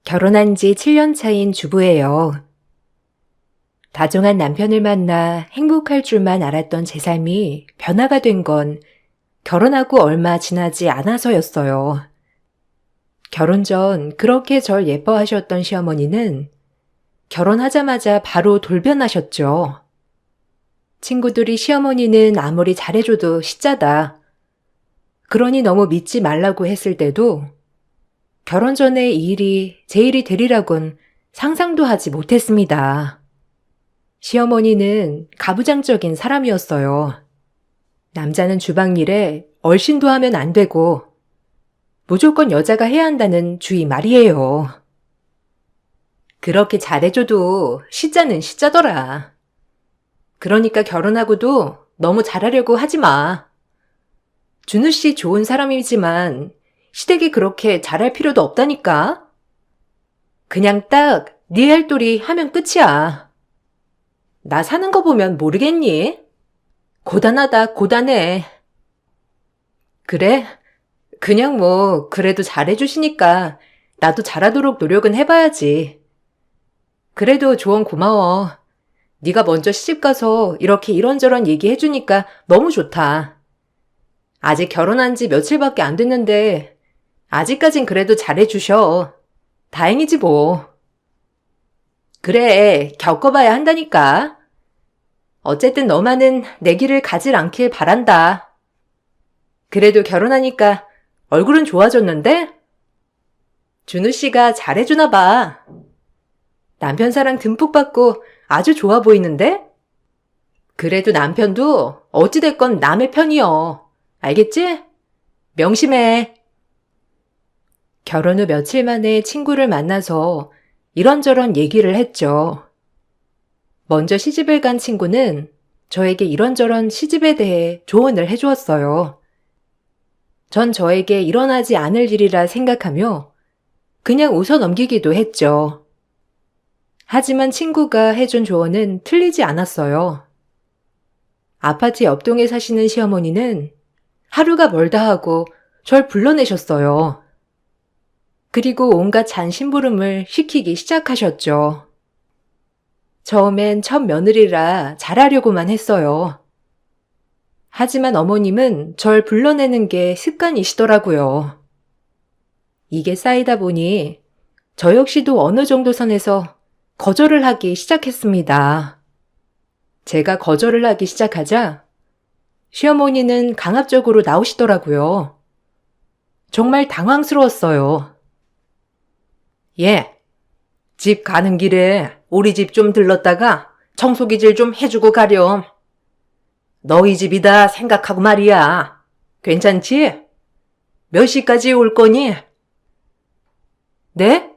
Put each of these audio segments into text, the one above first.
결혼한 지 7년 차인 주부예요. 다정한 남편을 만나 행복할 줄만 알았던 제 삶이 변화가 된 건 결혼하고 얼마 지나지 않아서였어요. 결혼 전 그렇게 절 예뻐하셨던 시어머니는 결혼하자마자 바로 돌변하셨죠. 친구들이 시어머니는 아무리 잘해줘도 시짜다. 그러니 너무 믿지 말라고 했을 때도 결혼 전에 이 일이 제 일이 되리라곤 상상도 하지 못했습니다. 시어머니는 가부장적인 사람이었어요. 남자는 주방 일에 얼씬도 하면 안 되고 무조건 여자가 해야 한다는 주의 말이에요. 그렇게 잘해줘도 시짜는 시짜더라. 그러니까 결혼하고도 너무 잘하려고 하지 마. 준우 씨 좋은 사람이지만 시댁이 그렇게 잘할 필요도 없다니까. 그냥 딱 네 할도리 하면 끝이야. 나 사는 거 보면 모르겠니? 고단하다, 고단해. 그래? 그냥 뭐 그래도 잘해주시니까 나도 잘하도록 노력은 해봐야지. 그래도 조언 고마워. 네가 먼저 시집가서 이렇게 이런저런 얘기해주니까 너무 좋다. 아직 결혼한 지 며칠밖에 안 됐는데 아직까진 그래도 잘해주셔. 다행이지 뭐. 그래, 겪어봐야 한다니까. 어쨌든 너만은 내 길을 가질 않길 바란다. 그래도 결혼하니까 얼굴은 좋아졌는데? 준우 씨가 잘해주나 봐. 남편 사랑 듬뿍 받고 아주 좋아 보이는데? 그래도 남편도 어찌됐건 남의 편이여. 알겠지? 명심해. 결혼 후 며칠 만에 친구를 만나서 이런저런 얘기를 했죠. 먼저 시집을 간 친구는 저에게 이런저런 시집에 대해 조언을 해주었어요. 전 저에게 일어나지 않을 일이라 생각하며 그냥 웃어 넘기기도 했죠. 하지만 친구가 해준 조언은 틀리지 않았어요. 아파트 옆동에 사시는 시어머니는 하루가 멀다 하고 절 불러내셨어요. 그리고 온갖 잔심부름을 시키기 시작하셨죠. 처음엔 첫 며느리라 잘하려고만 했어요. 하지만 어머님은 절 불러내는 게 습관이시더라고요. 이게 쌓이다 보니 저 역시도 어느 정도 선에서 거절을 하기 시작했습니다. 제가 거절을 하기 시작하자 시어머니는 강압적으로 나오시더라고요. 정말 당황스러웠어요. 집 가는 길에 우리 집 좀 들렀다가 청소기질 좀 해주고 가렴. 너희 집이다 생각하고 말이야. 괜찮지? 몇 시까지 올 거니? 네?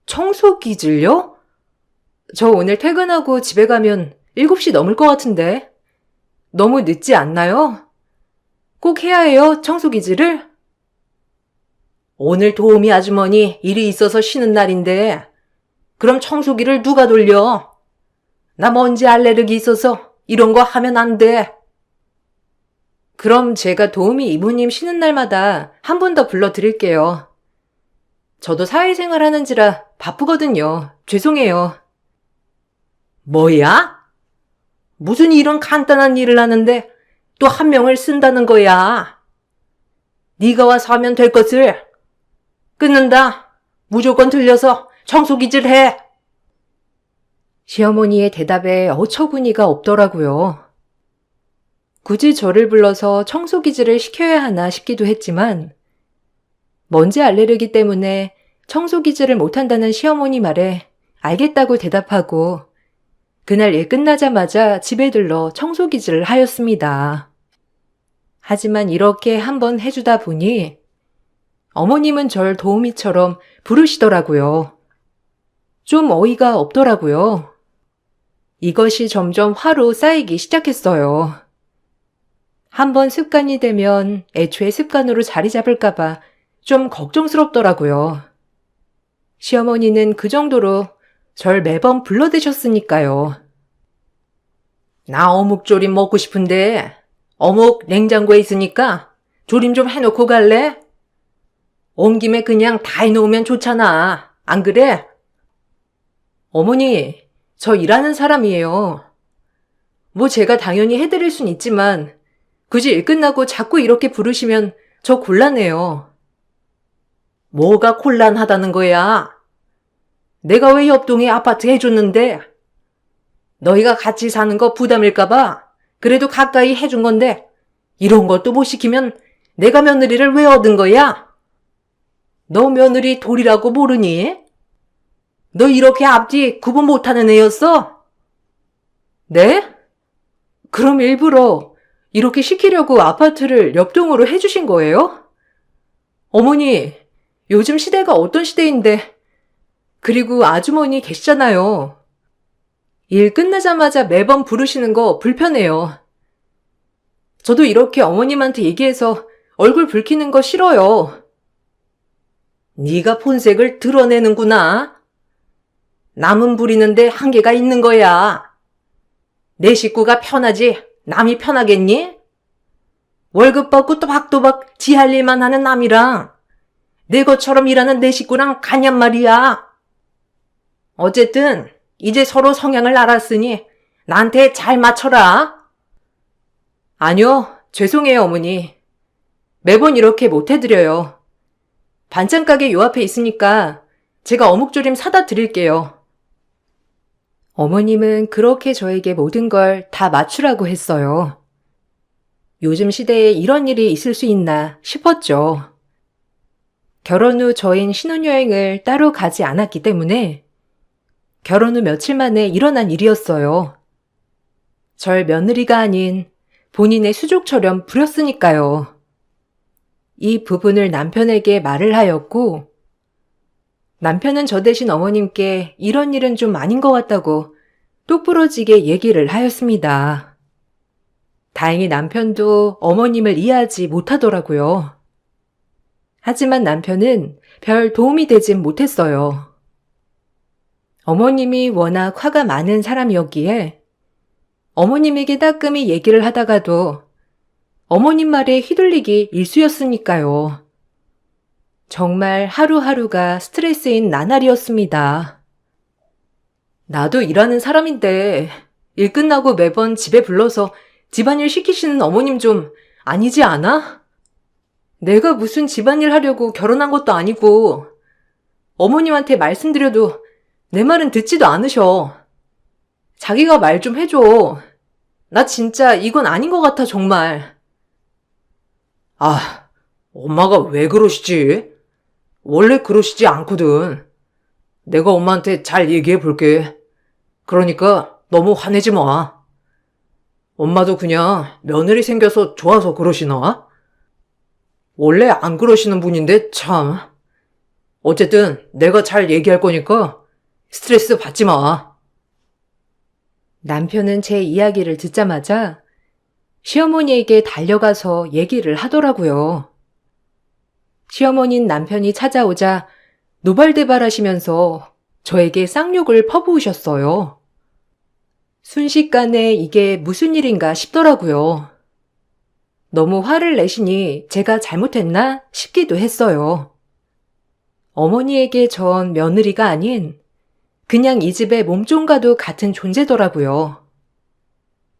청소기질요? 저 오늘 퇴근하고 집에 가면 7시 넘을 것 같은데. 너무 늦지 않나요? 꼭 해야 해요, 청소기질을? 오늘 도우미 아주머니 일이 있어서 쉬는 날인데 그럼 청소기를 누가 돌려? 나 먼지 알레르기 있어서 이런 거 하면 안 돼. 그럼 제가 도우미 이모님 쉬는 날마다 한 번 더 불러드릴게요. 저도 사회생활 하는지라 바쁘거든요. 죄송해요. 뭐야? 무슨 이런 간단한 일을 하는데 또 한 명을 쓴다는 거야? 네가 와서 하면 될 것을. 끊는다. 무조건 들려서 청소기질 해. 시어머니의 대답에 어처구니가 없더라고요. 굳이 저를 불러서 청소기질을 시켜야 하나 싶기도 했지만 먼지 알레르기 때문에 청소기질을 못한다는 시어머니 말에 알겠다고 대답하고 그날 일 끝나자마자 집에 들러 청소기질을 하였습니다. 하지만 이렇게 한번 해주다 보니 어머님은 절 도우미처럼 부르시더라고요. 좀 어이가 없더라고요. 이것이 점점 화로 쌓이기 시작했어요. 한번 습관이 되면 애초에 습관으로 자리 잡을까봐 좀 걱정스럽더라고요. 시어머니는 그 정도로 절 매번 불러대셨으니까요. 나 어묵조림 먹고 싶은데 어묵 냉장고에 있으니까 조림 좀 해놓고 갈래? 온 김에 그냥 다 해놓으면 좋잖아. 안 그래? 어머니, 저 일하는 사람이에요. 뭐 제가 당연히 해드릴 순 있지만 굳이 일 끝나고 자꾸 이렇게 부르시면 저 곤란해요. 뭐가 곤란하다는 거야? 내가 왜 옆동에 아파트 해줬는데? 너희가 같이 사는 거 부담일까봐 그래도 가까이 해준 건데 이런 것도 못 시키면 내가 며느리를 왜 얻은 거야? 너 며느리 돌이라고 모르니? 너 이렇게 앞뒤 구분 못하는 애였어? 네? 그럼 일부러 이렇게 시키려고 아파트를 옆동으로 해주신 거예요? 어머니, 요즘 시대가 어떤 시대인데, 그리고 아주머니 계시잖아요. 일 끝나자마자 매번 부르시는 거 불편해요. 저도 이렇게 어머님한테 얘기해서 얼굴 붉히는 거 싫어요. 네가 본색을 드러내는구나. 남은 부리는데 한계가 있는 거야. 내 식구가 편하지 남이 편하겠니? 월급 받고 또박또박 지 할 일만 하는 남이랑 내 것처럼 일하는 내 식구랑 가냔 말이야. 어쨌든 이제 서로 성향을 알았으니 나한테 잘 맞춰라. 아니요, 죄송해요 어머니. 매번 이렇게 못 해드려요. 반찬 가게 요 앞에 있으니까 제가 어묵조림 사다 드릴게요. 어머님은 그렇게 저에게 모든 걸 다 맞추라고 했어요. 요즘 시대에 이런 일이 있을 수 있나 싶었죠. 결혼 후 저흰 신혼여행을 따로 가지 않았기 때문에 결혼 후 며칠 만에 일어난 일이었어요. 절 며느리가 아닌 본인의 수족처럼 부렸으니까요. 이 부분을 남편에게 말을 하였고 남편은 저 대신 어머님께 이런 일은 좀 아닌 것 같다고 똑부러지게 얘기를 하였습니다. 다행히 남편도 어머님을 이해하지 못하더라고요. 하지만 남편은 별 도움이 되진 못했어요. 어머님이 워낙 화가 많은 사람이었기에 어머님에게 따끔히 얘기를 하다가도 어머님 말에 휘둘리기 일쑤였으니까요. 정말 하루하루가 스트레스인 나날이었습니다. 나도 일하는 사람인데 일 끝나고 매번 집에 불러서 집안일 시키시는 어머님 좀 아니지 않아? 내가 무슨 집안일 하려고 결혼한 것도 아니고 어머님한테 말씀드려도 내 말은 듣지도 않으셔. 자기가 말 좀 해줘. 나 진짜 이건 아닌 것 같아 정말. 아, 엄마가 왜 그러시지? 원래 그러시지 않거든. 내가 엄마한테 잘 얘기해 볼게. 그러니까 너무 화내지 마. 엄마도 그냥 며느리 생겨서 좋아서 그러시나? 원래 안 그러시는 분인데 참. 어쨌든 내가 잘 얘기할 거니까 스트레스 받지 마. 남편은 제 이야기를 듣자마자 시어머니에게 달려가서 얘기를 하더라고요. 시어머니는 남편이 찾아오자 노발대발하시면서 저에게 쌍욕을 퍼부으셨어요. 순식간에 이게 무슨 일인가 싶더라고요. 너무 화를 내시니 제가 잘못했나 싶기도 했어요. 어머니에게 전 며느리가 아닌 그냥 이 집의 몸종과도 같은 존재더라고요.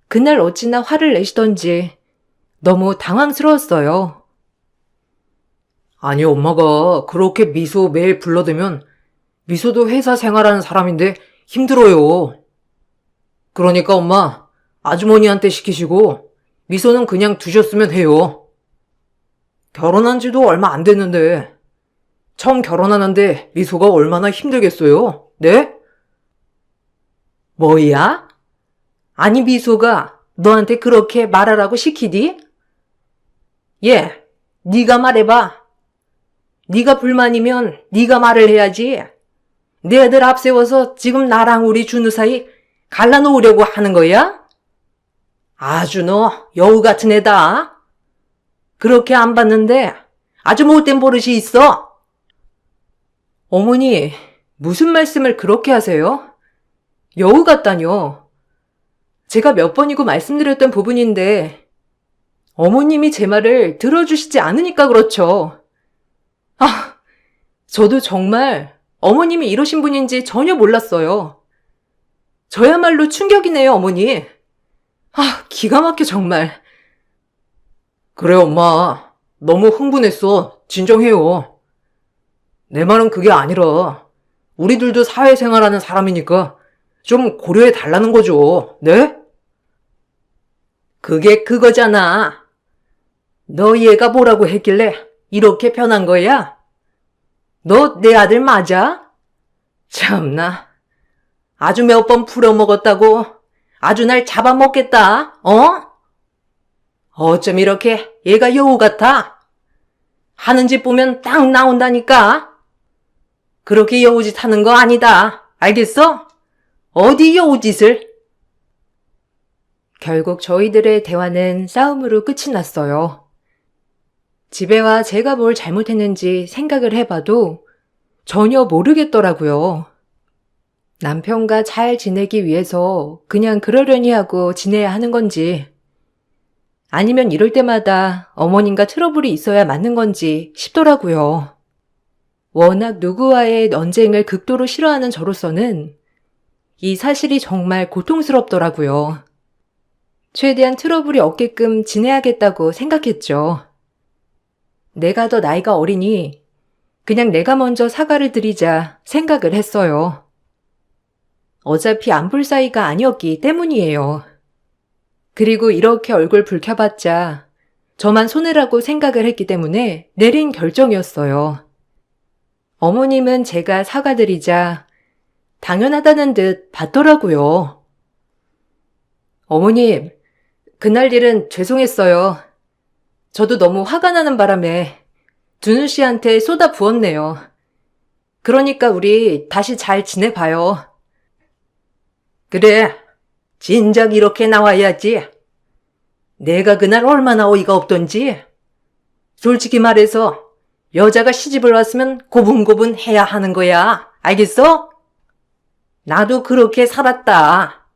그날 어찌나 화를 내시던지 너무 당황스러웠어요. 아니 엄마가 그렇게 미소 매일 불러대면 미소도 회사 생활하는 사람인데 힘들어요. 그러니까 엄마 아주머니한테 시키시고 미소는 그냥 두셨으면 해요. 결혼한 지도 얼마 안 됐는데 처음 결혼하는데 미소가 얼마나 힘들겠어요? 네? 뭐야? 아니 미소가 너한테 그렇게 말하라고 시키디? 예, 네가 말해봐. 네가 불만이면 네가 말을 해야지. 내 애들 앞세워서 지금 나랑 우리 준우 사이 갈라놓으려고 하는 거야? 아주 너 여우 같은 애다. 그렇게 안 봤는데 아주 못된 버릇이 있어. 어머니, 무슨 말씀을 그렇게 하세요? 여우 같다뇨. 제가 몇 번이고 말씀드렸던 부분인데 어머님이 제 말을 들어주시지 않으니까 그렇죠. 아, 저도 정말 어머님이 이러신 분인지 전혀 몰랐어요. 저야말로 충격이네요, 어머니. 기가 막혀 정말. 그래, 엄마. 너무 흥분했어. 진정해요. 내 말은 그게 아니라 우리들도 사회생활하는 사람이니까 좀 고려해 달라는 거죠. 네? 그게 그거잖아. 너 얘가 뭐라고 했길래 이렇게 변한 거야? 너 내 아들 맞아? 참나. 아주 몇 번 풀어먹었다고 아주 날 잡아먹겠다. 어쩜 이렇게 얘가 여우 같아? 하는 짓 보면 딱 나온다니까. 그렇게 여우짓 하는 거 아니다. 알겠어? 어디 여우짓을? 결국 저희들의 대화는 싸움으로 끝이 났어요. 집에 와 제가 뭘 잘못했는지 생각을 해봐도 전혀 모르겠더라고요. 남편과 잘 지내기 위해서 그냥 그러려니 하고 지내야 하는 건지, 아니면 이럴 때마다 어머님과 트러블이 있어야 맞는 건지 싶더라고요. 워낙 누구와의 언쟁을 극도로 싫어하는 저로서는 이 사실이 정말 고통스럽더라고요. 최대한 트러블이 없게끔 지내야겠다고 생각했죠. 내가 더 나이가 어리니 그냥 내가 먼저 사과를 드리자 생각을 했어요. 어차피 안 볼 사이가 아니었기 때문이에요. 그리고 이렇게 얼굴 붉혀봤자 저만 손해라고 생각을 했기 때문에 내린 결정이었어요. 어머님은 제가 사과드리자 당연하다는 듯 받더라고요. 어머님, 그날 일은 죄송했어요. 저도 너무 화가 나는 바람에 준우 씨한테 쏟아 부었네요. 그러니까 우리 다시 잘 지내봐요. 그래, 진작 이렇게 나와야지. 내가 그날 얼마나 어이가 없던지. 솔직히 말해서 여자가 시집을 왔으면 고분고분 해야 하는 거야. 알겠어? 나도 그렇게 살았다.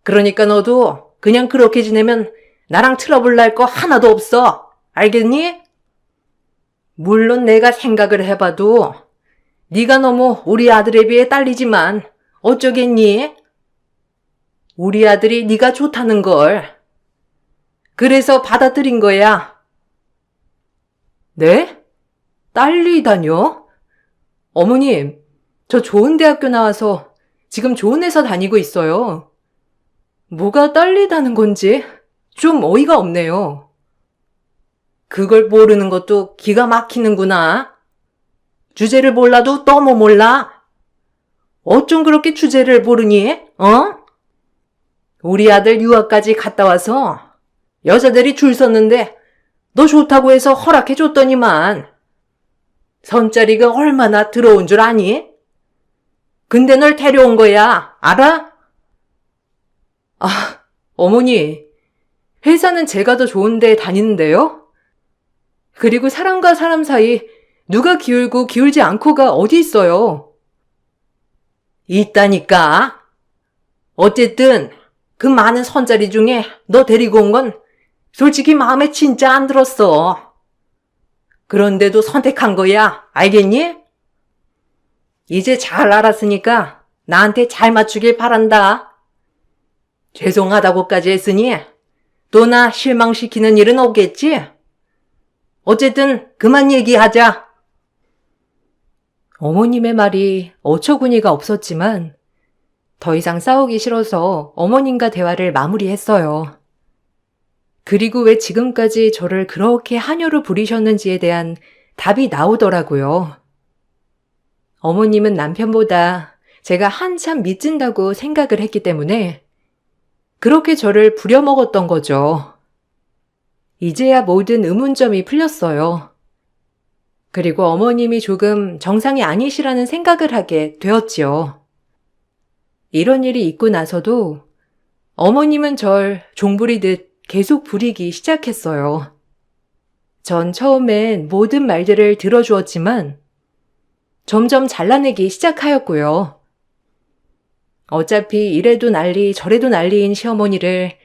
그러니까 너도 그냥 그렇게 지내면 나랑 트러블 날 거 하나도 없어. 알겠니? 물론 내가 생각을 해봐도 네가 너무 우리 아들에 비해 딸리지만 어쩌겠니? 우리 아들이 네가 좋다는 걸. 그래서 받아들인 거야. 네? 딸리다뇨? 어머님, 저 좋은 대학교 나와서 지금 좋은 회사 다니고 있어요. 뭐가 딸리다는 건지 좀 어이가 없네요. 그걸 모르는 것도 기가 막히는구나. 주제를 몰라도 너무 몰라. 어쩜 그렇게 주제를 모르니? 우리 아들 유학까지 갔다 와서 여자들이 줄 섰는데 너 좋다고 해서 허락해줬더니만. 선자리가 얼마나 들어온 줄 아니? 근데 널 데려온 거야. 알아? 어머니, 회사는 제가 더 좋은 데 다니는데요? 그리고 사람과 사람 사이 누가 기울고 기울지 않고가 어디 있어요? 있다니까. 어쨌든 그 많은 선자리 중에 너 데리고 온 건 솔직히 마음에 진짜 안 들었어. 그런데도 선택한 거야. 알겠니? 이제 잘 알았으니까 나한테 잘 맞추길 바란다. 죄송하다고까지 했으니 또 나 실망시키는 일은 없겠지? 어쨌든 그만 얘기하자. 어머님의 말이 어처구니가 없었지만 더 이상 싸우기 싫어서 어머님과 대화를 마무리했어요. 그리고 왜 지금까지 저를 그렇게 한여로 부리셨는지에 대한 답이 나오더라고요. 어머님은 남편보다 제가 한참 미친다고 생각을 했기 때문에 그렇게 저를 부려먹었던 거죠. 이제야 모든 의문점이 풀렸어요. 그리고 어머님이 조금 정상이 아니시라는 생각을 하게 되었지요. 이런 일이 있고 나서도 어머님은 절 종부리듯 계속 부리기 시작했어요. 전 처음엔 모든 말들을 들어주었지만 점점 잘라내기 시작하였고요. 어차피 이래도 난리 저래도 난리인 시어머니를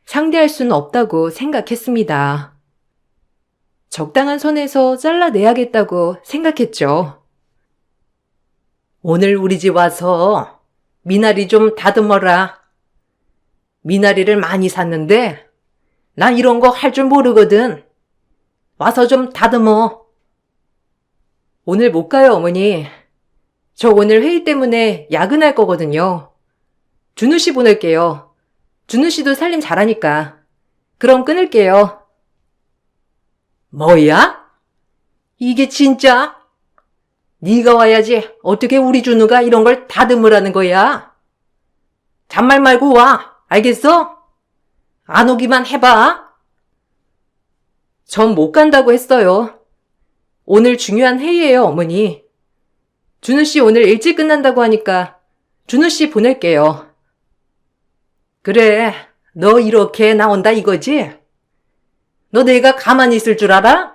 상대할 수는 없다고 생각했습니다. 적당한 선에서 잘라내야겠다고 생각했죠. 오늘 우리 집 와서 미나리 좀 다듬어라. 미나리를 많이 샀는데 나 이런 거 할 줄 모르거든. 와서 좀 다듬어. 오늘 못 가요, 어머니. 저 오늘 회의 때문에 야근할 거거든요. 준우 씨 보낼게요. 준우 씨도 살림 잘하니까. 그럼 끊을게요. 뭐야? 이게 진짜? 네가 와야지 어떻게 우리 준우가 이런 걸 다듬으라는 거야? 잔말 말고 와. 알겠어? 안 오기만 해봐. 전 못 간다고 했어요. 오늘 중요한 회의예요, 어머니. 준우 씨 오늘 일찍 끝난다고 하니까 준우 씨 보낼게요. 그래, 너 이렇게 나온다 이거지? 너 내가 가만히 있을 줄 알아?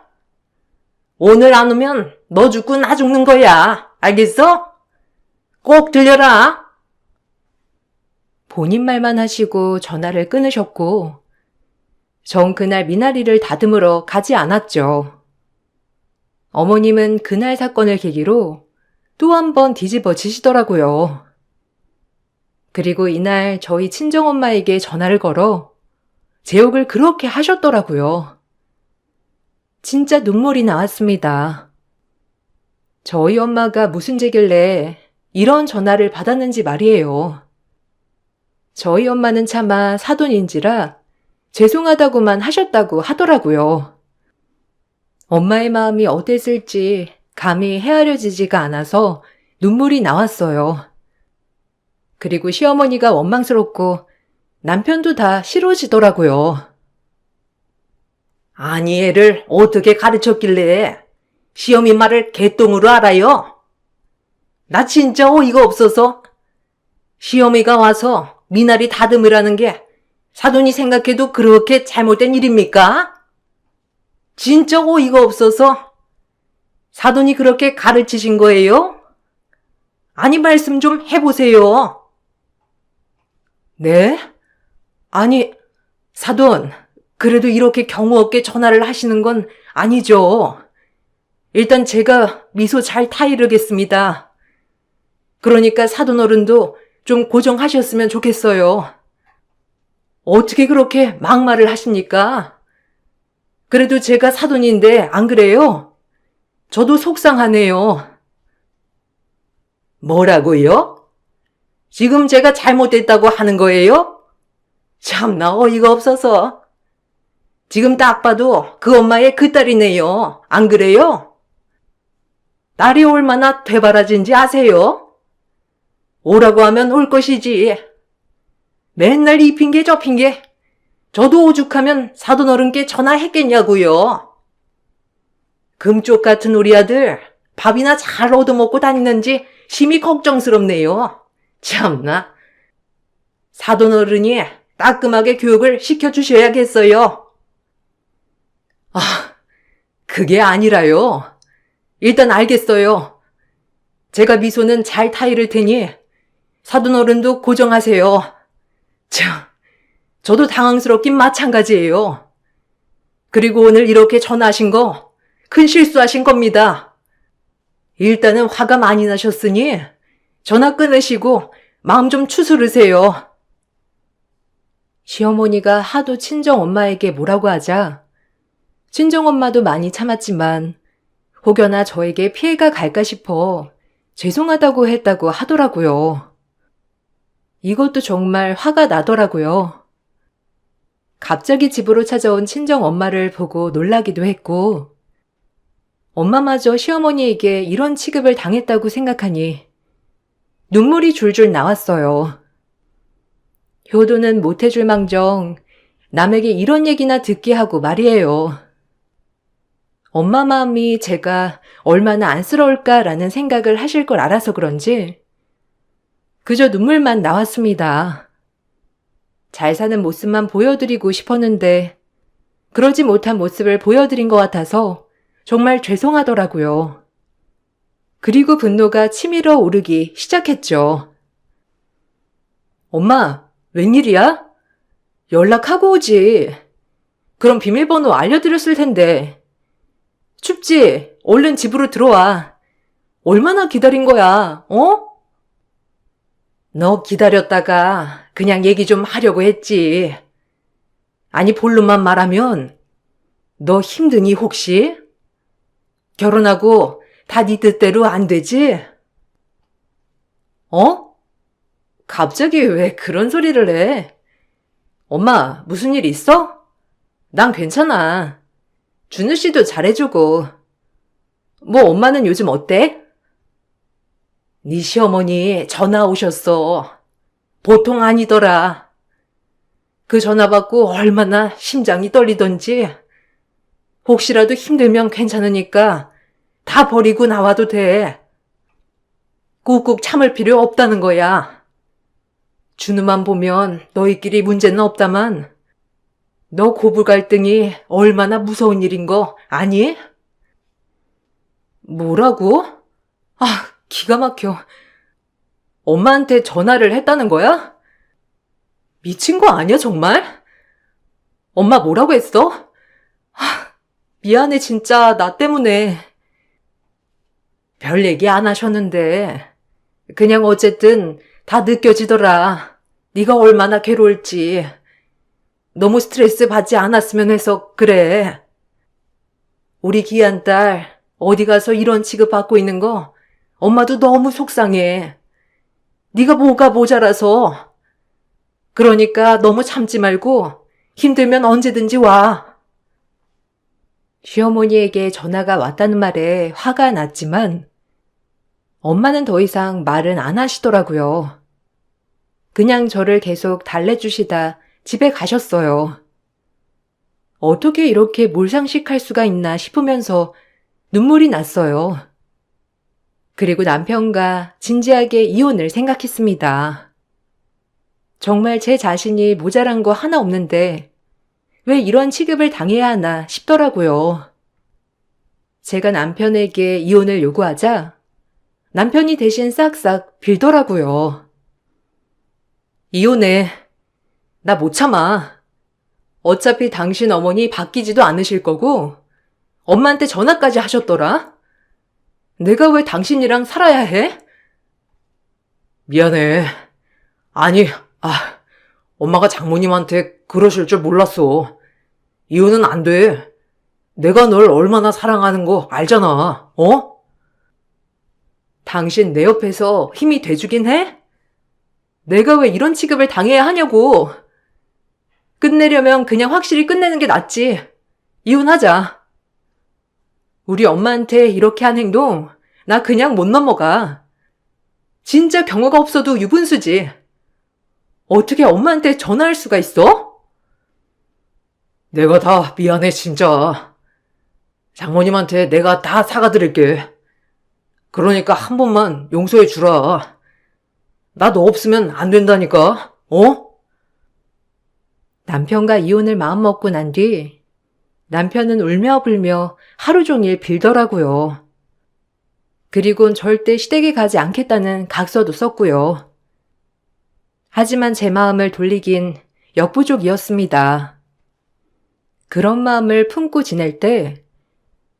오늘 안 오면 너 죽고 나 죽는 거야. 알겠어? 꼭 들려라. 본인 말만 하시고 전화를 끊으셨고, 전 그날 미나리를 다듬으러 가지 않았죠. 어머님은 그날 사건을 계기로 또 한 번 뒤집어지시더라고요. 그리고 이날 저희 친정엄마에게 전화를 걸어 제 욕을 그렇게 하셨더라고요. 진짜 눈물이 나왔습니다. 저희 엄마가 무슨 죄길래 이런 전화를 받았는지 말이에요. 저희 엄마는 차마 사돈인지라 죄송하다고만 하셨다고 하더라고요. 엄마의 마음이 어땠을지 감히 헤아려지지가 않아서 눈물이 나왔어요. 그리고 시어머니가 원망스럽고 남편도 다 싫어지더라고요. 아니 애를 어떻게 가르쳤길래 시어미 말을 개똥으로 알아요? 나 진짜 어이가 없어서 시어미가 와서 미나리 다듬으라는 게 사돈이 생각해도 그렇게 잘못된 일입니까? 진짜 어이가 없어서 사돈이 그렇게 가르치신 거예요? 아니 말씀 좀 해보세요. 네? 아니, 사돈, 그래도 이렇게 경우 없게 전화를 하시는 건 아니죠. 일단 제가 미소 잘 타이르겠습니다. 그러니까 사돈 어른도 좀 고정하셨으면 좋겠어요. 어떻게 그렇게 막말을 하십니까? 그래도 제가 사돈인데 안 그래요? 저도 속상하네요. 뭐라고요? 지금 제가 잘못됐다고 하는 거예요? 참나 어이가 없어서. 지금 딱 봐도 그 엄마의 그 딸이네요. 안 그래요? 딸이 얼마나 되바라진지 아세요? 오라고 하면 올 것이지. 맨날 이 핑계 저 핑계. 저도 오죽하면 사돈 어른께 전화했겠냐고요. 금쪽 같은 우리 아들 밥이나 잘 얻어먹고 다니는지 심히 걱정스럽네요. 참나. 사돈 어른이 따끔하게 교육을 시켜주셔야겠어요. 아, 그게 아니라요. 일단 알겠어요. 제가 미소는 잘 타이를 테니 사돈 어른도 고정하세요. 참, 저도 당황스럽긴 마찬가지예요. 그리고 오늘 이렇게 전화하신 거 큰 실수하신 겁니다. 일단은 화가 많이 나셨으니 전화 끊으시고 마음 좀 추스르세요. 시어머니가 하도 친정엄마에게 뭐라고 하자 친정엄마도 많이 참았지만 혹여나 저에게 피해가 갈까 싶어 죄송하다고 했다고 하더라고요. 이것도 정말 화가 나더라고요. 갑자기 집으로 찾아온 친정엄마를 보고 놀라기도 했고 엄마마저 시어머니에게 이런 취급을 당했다고 생각하니 눈물이 줄줄 나왔어요. 효도는 못해줄 망정 남에게 이런 얘기나 듣게 하고 말이에요. 엄마 마음이 제가 얼마나 안쓰러울까라는 생각을 하실 걸 알아서 그런지 그저 눈물만 나왔습니다. 잘 사는 모습만 보여드리고 싶었는데 그러지 못한 모습을 보여드린 것 같아서 정말 죄송하더라고요. 그리고 분노가 치밀어 오르기 시작했죠. 엄마, 웬일이야? 연락하고 오지. 그럼 비밀번호 알려드렸을 텐데. 춥지? 얼른 집으로 들어와. 얼마나 기다린 거야, 어? 너 기다렸다가 그냥 얘기 좀 하려고 했지. 아니, 본론만 말하면 너 힘드니 혹시? 결혼하고 다 네 뜻대로 안 되지? 어? 갑자기 왜 그런 소리를 해? 엄마, 무슨 일 있어? 난 괜찮아. 준우 씨도 잘해주고. 뭐 엄마는 요즘 어때? 네 시어머니 전화 오셨어. 보통 아니더라. 그 전화 받고 얼마나 심장이 떨리던지. 혹시라도 힘들면 괜찮으니까 다 버리고 나와도 돼. 꾹꾹 참을 필요 없다는 거야. 준우만 보면 너희끼리 문제는 없다만 너 고부 갈등이 얼마나 무서운 일인 거 아니? 뭐라고? 아, 기가 막혀. 엄마한테 전화를 했다는 거야? 미친 거 아니야, 정말? 엄마 뭐라고 했어? 아, 미안해, 진짜. 나 때문에. 별 얘기 안 하셨는데. 그냥 어쨌든 다 느껴지더라. 네가 얼마나 괴로울지. 너무 스트레스 받지 않았으면 해서 그래. 우리 귀한 딸 어디 가서 이런 취급받고 있는 거 엄마도 너무 속상해. 네가 뭐가 모자라서. 그러니까 너무 참지 말고 힘들면 언제든지 와. 시어머니에게 전화가 왔다는 말에 화가 났지만 엄마는 더 이상 말은 안 하시더라고요. 그냥 저를 계속 달래주시다 집에 가셨어요. 어떻게 이렇게 몰상식할 수가 있나 싶으면서 눈물이 났어요. 그리고 남편과 진지하게 이혼을 생각했습니다. 정말 제 자신이 모자란 거 하나 없는데 왜 이런 취급을 당해야 하나 싶더라고요. 제가 남편에게 이혼을 요구하자 남편이 대신 싹싹 빌더라고요. 이혼해. 나 못 참아. 어차피 당신 어머니 바뀌지도 않으실 거고 엄마한테 전화까지 하셨더라. 내가 왜 당신이랑 살아야 해? 미안해. 아니, 엄마가 장모님한테 그러실 줄 몰랐어. 이혼은 안 돼. 내가 널 얼마나 사랑하는 거 알잖아, 어? 당신 내 옆에서 힘이 돼주긴 해? 내가 왜 이런 취급을 당해야 하냐고. 끝내려면 그냥 확실히 끝내는 게 낫지. 이혼하자. 우리 엄마한테 이렇게 한 행동 나 그냥 못 넘어가. 진짜 경우가 없어도 유분수지. 어떻게 엄마한테 전화할 수가 있어? 내가 다 미안해 진짜. 장모님한테 내가 다 사과드릴게. 그러니까 한 번만 용서해 주라. 나 너 없으면 안 된다니까, 어? 남편과 이혼을 마음먹고 난 뒤 남편은 울며 불며 하루 종일 빌더라고요. 그리곤 절대 시댁에 가지 않겠다는 각서도 썼고요. 하지만 제 마음을 돌리긴 역부족이었습니다. 그런 마음을 품고 지낼 때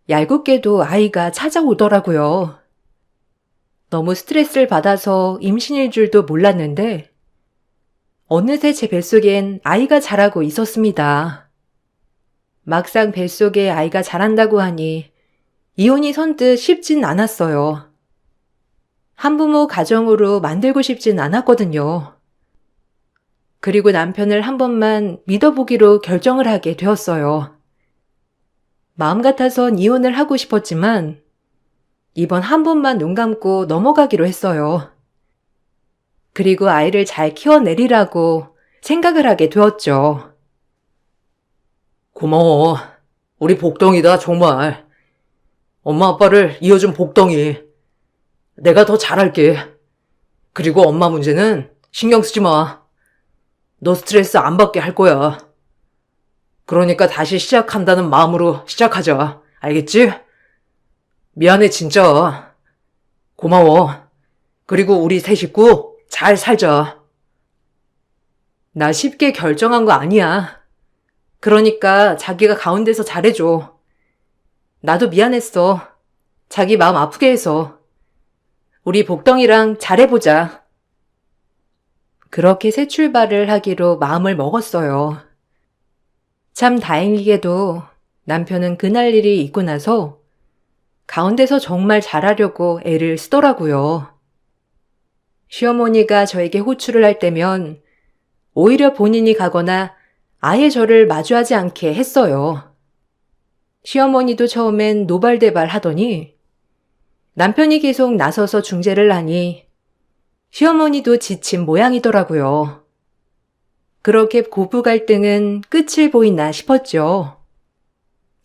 얄궂게도 아이가 찾아오더라고요. 너무 스트레스를 받아서 임신일 줄도 몰랐는데 어느새 제 뱃속엔 아이가 자라고 있었습니다. 막상 뱃속에 아이가 자란다고 하니 이혼이 선뜻 쉽진 않았어요. 한부모 가정으로 만들고 싶진 않았거든요. 그리고 남편을 한 번만 믿어보기로 결정을 하게 되었어요. 마음 같아선 이혼을 하고 싶었지만 이번 한 번만 눈 감고 넘어가기로 했어요. 그리고 아이를 잘 키워내리라고 생각을 하게 되었죠. 고마워. 우리 복덩이다 정말. 엄마 아빠를 이어준 복덩이. 내가 더 잘할게. 그리고 엄마 문제는 신경 쓰지 마. 너 스트레스 안 받게 할 거야. 그러니까 다시 시작한다는 마음으로 시작하자. 알겠지? 미안해 진짜. 고마워. 그리고 우리 세 식구 잘 살자. 나 쉽게 결정한 거 아니야. 그러니까 자기가 가운데서 잘해줘. 나도 미안했어. 자기 마음 아프게 해서. 우리 복덩이랑 잘해보자. 그렇게 새 출발을 하기로 마음을 먹었어요. 참 다행이게도 남편은 그날 일이 있고 나서 가운데서 정말 잘하려고 애를 쓰더라고요. 시어머니가 저에게 호출을 할 때면 오히려 본인이 가거나 아예 저를 마주하지 않게 했어요. 시어머니도 처음엔 노발대발 하더니 남편이 계속 나서서 중재를 하니 시어머니도 지친 모양이더라고요. 그렇게 고부 갈등은 끝을 보이나 싶었죠.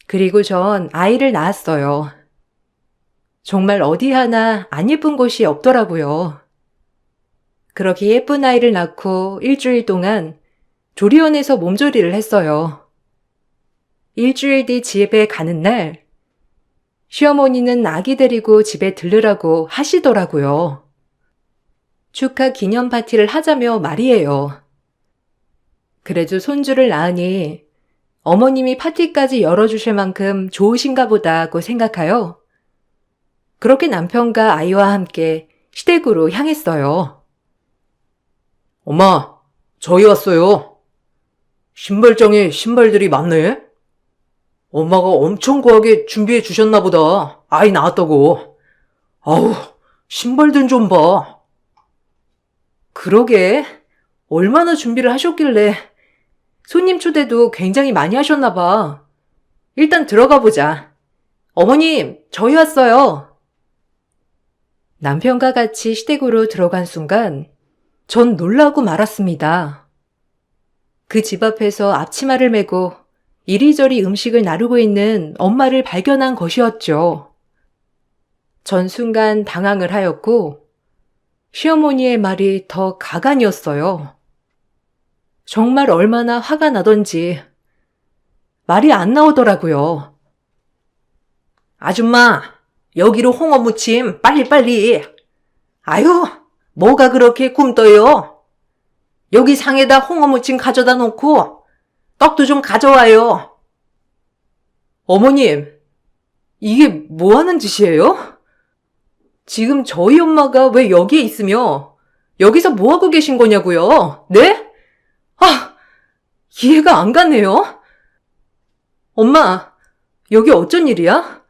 그리고 전 아이를 낳았어요. 정말 어디 하나 안 예쁜 곳이 없더라고요. 그렇게 예쁜 아이를 낳고 일주일 동안 조리원에서 몸조리를 했어요. 일주일 뒤 집에 가는 날, 시어머니는 아기 데리고 집에 들르라고 하시더라고요. 축하 기념 파티를 하자며 말이에요. 그래도 손주를 낳으니 어머님이 파티까지 열어주실 만큼 좋으신가 보다고 생각하여 그렇게 남편과 아이와 함께 시댁으로 향했어요. 엄마, 저희 왔어요. 신발장에 신발들이 많네? 엄마가 엄청 과하게 준비해 주셨나 보다. 아이 낳았다고. 아우, 신발들 좀 봐. 그러게, 얼마나 준비를 하셨길래 손님 초대도 굉장히 많이 하셨나 봐. 일단 들어가 보자. 어머님, 저희 왔어요. 남편과 같이 시댁으로 들어간 순간 전 놀라고 말았습니다. 그 집 앞에서 앞치마를 메고 이리저리 음식을 나르고 있는 엄마를 발견한 것이었죠. 전 순간 당황을 하였고 시어머니의 말이 더 가관이었어요. 정말 얼마나 화가 나던지 말이 안 나오더라고요. 아줌마, 여기로 홍어 무침 빨리빨리. 아유, 뭐가 그렇게 굼떠요? 여기 상에다 홍어 무침 가져다 놓고 떡도 좀 가져와요. 어머님, 이게 뭐 하는 짓이에요? 지금 저희 엄마가 왜 여기에 있으며 여기서 뭐 하고 계신 거냐고요? 네? 아, 이해가 안 가네요. 엄마, 여기 어쩐 일이야?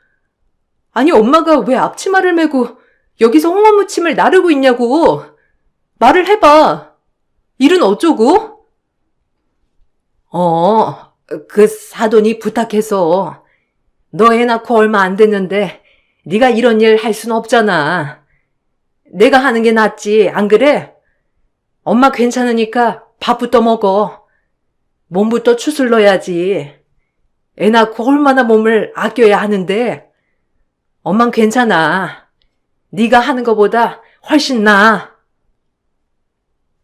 아니, 엄마가 왜 앞치마를 메고 여기서 홍어무침을 나르고 있냐고. 말을 해봐. 일은 어쩌고? 그 사돈이 부탁해서 너 애 낳고 얼마 안 됐는데 네가 이런 일 할 순 없잖아. 내가 하는 게 낫지, 안 그래? 엄마 괜찮으니까 밥부터 먹어. 몸부터 추슬러야지. 애 낳고 얼마나 몸을 아껴야 하는데 엄만 괜찮아. 네가 하는 것보다 훨씬 나아.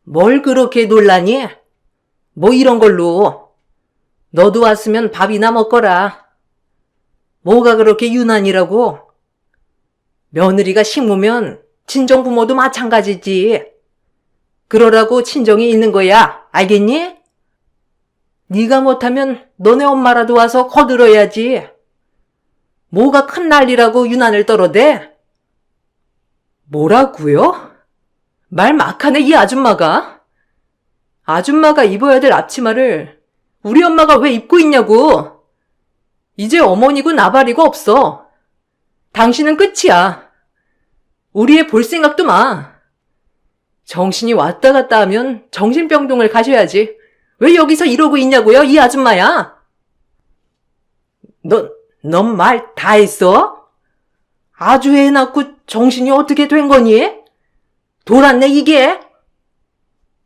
뭘 그렇게 놀라니? 뭐 이런 걸로. 너도 왔으면 밥이나 먹거라. 뭐가 그렇게 유난이라고? 며느리가 식모면 친정부모도 마찬가지지. 그러라고 친정이 있는 거야. 알겠니? 네가 못하면 너네 엄마라도 와서 거들어야지. 뭐가 큰 난리라고 유난을 떨어대? 뭐라고요? 말 막하네, 이 아줌마가. 아줌마가 입어야 될 앞치마를 우리 엄마가 왜 입고 있냐고. 이제 어머니고 나발이고 없어. 당신은 끝이야. 우리 애 볼 생각도 마. 정신이 왔다 갔다 하면 정신병동을 가셔야지. 왜 여기서 이러고 있냐고요, 이 아줌마야? 넌 말 다 했어? 아주 애 낳고 정신이 어떻게 된 거니? 돌았네, 이게?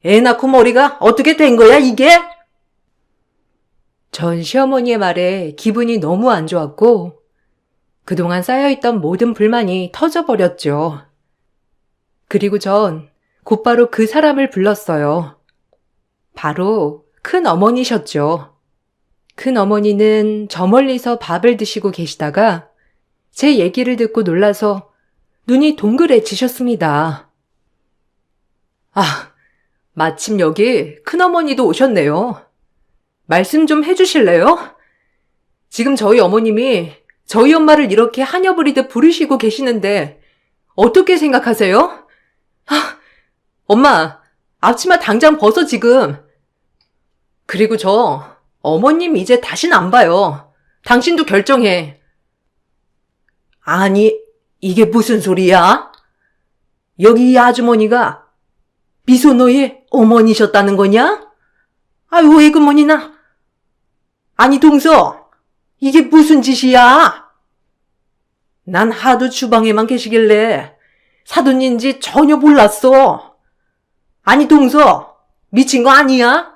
애 낳고 머리가 어떻게 된 거야, 이게? 전 시어머니의 말에 기분이 너무 안 좋았고 그동안 쌓여있던 모든 불만이 터져버렸죠. 그리고 전 곧바로 그 사람을 불렀어요. 바로 큰 어머니셨죠. 큰 어머니는 저 멀리서 밥을 드시고 계시다가 제 얘기를 듣고 놀라서 눈이 동그래지셨습니다. 아, 마침 여기 큰어머니도 오셨네요. 말씀 좀 해주실래요? 지금 저희 어머님이 저희 엄마를 이렇게 한여부리듯 부르시고 계시는데 어떻게 생각하세요? 엄마, 앞치마 당장 벗어 지금. 그리고 저 어머님 이제 다신 안 봐요. 당신도 결정해. 아니, 이게 무슨 소리야? 여기 이 아주머니가 미소노의 어머니셨다는 거냐? 아유, 외근머니나. 아니, 동서, 이게 무슨 짓이야? 난 하도 주방에만 계시길래 사돈인지 전혀 몰랐어. 아니, 동서, 미친 거 아니야?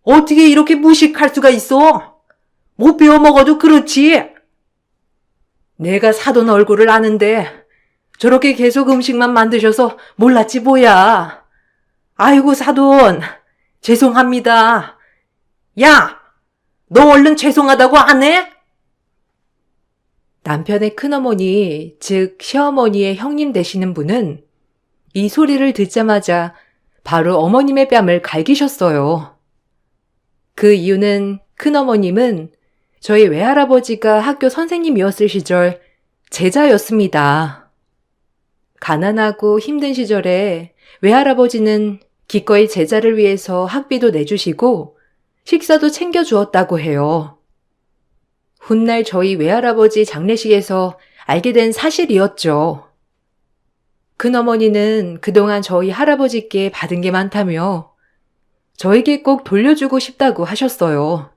어떻게 이렇게 무식할 수가 있어? 못 배워 먹어도 그렇지. 내가 사돈 얼굴을 아는데 저렇게 계속 음식만 만드셔서 몰랐지 뭐야. 아이고, 사돈, 죄송합니다. 야, 너 얼른 죄송하다고 안 해? 남편의 큰어머니, 즉 시어머니의 형님 되시는 분은 이 소리를 듣자마자 바로 어머님의 뺨을 갈기셨어요. 그 이유는 큰어머님은 저희 외할아버지가 학교 선생님이었을 시절 제자였습니다. 가난하고 힘든 시절에 외할아버지는 기꺼이 제자를 위해서 학비도 내주시고 식사도 챙겨주었다고 해요. 훗날 저희 외할아버지 장례식에서 알게 된 사실이었죠. 큰어머니는 그동안 저희 할아버지께 받은 게 많다며 저에게 꼭 돌려주고 싶다고 하셨어요.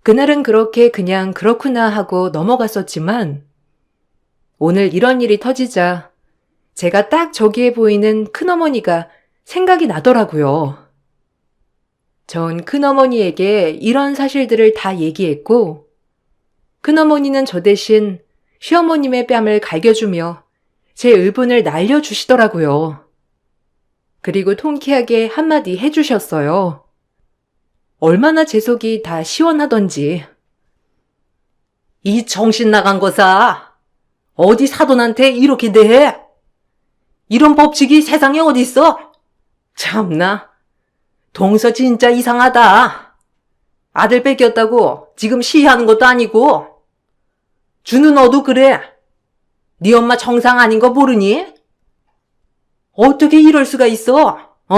그날은 그렇게 그냥 그렇구나 하고 넘어갔었지만 오늘 이런 일이 터지자 제가 딱 저기에 보이는 큰어머니가 생각이 나더라고요. 전 큰어머니에게 이런 사실들을 다 얘기했고 큰어머니는 저 대신 시어머님의 뺨을 갈겨주며 제 의분을 날려주시더라고요. 그리고 통쾌하게 한마디 해주셨어요. 얼마나 제 속이 다 시원하던지. 이 정신 나간 거사. 어디 사돈한테 이렇게 대해? 이런 법칙이 세상에 어딨어? 참나. 동서 진짜 이상하다. 아들 뺏겼다고 지금 시위하는 것도 아니고. 준우 너도 그래. 네 엄마 정상 아닌 거 모르니? 어떻게 이럴 수가 있어? 어?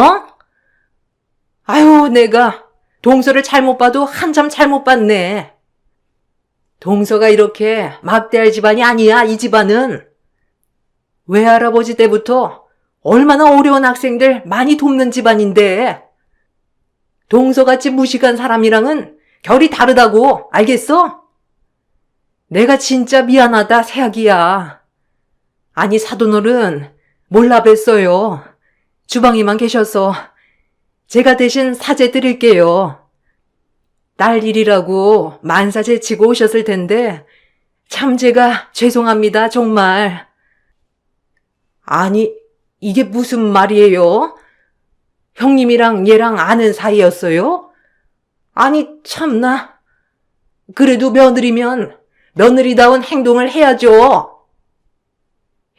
아유, 내가 동서를 잘못 봐도 한참 잘못 봤네. 동서가 이렇게 막대할 집안이 아니야, 이 집안은. 외할아버지 때부터 얼마나 어려운 학생들 많이 돕는 집안인데. 동서같이 무식한 사람이랑은 결이 다르다고, 알겠어? 내가 진짜 미안하다, 새아기야. 아니, 사돈어른 몰라 뵀어요. 주방에만 계셔서 제가 대신 사죄 드릴게요. 딸 일이라고 만사 제치고 오셨을 텐데 참 제가 죄송합니다, 정말. 아니, 이게 무슨 말이에요? 형님이랑 얘랑 아는 사이였어요? 아니, 참나. 그래도 며느리면 며느리다운 행동을 해야죠.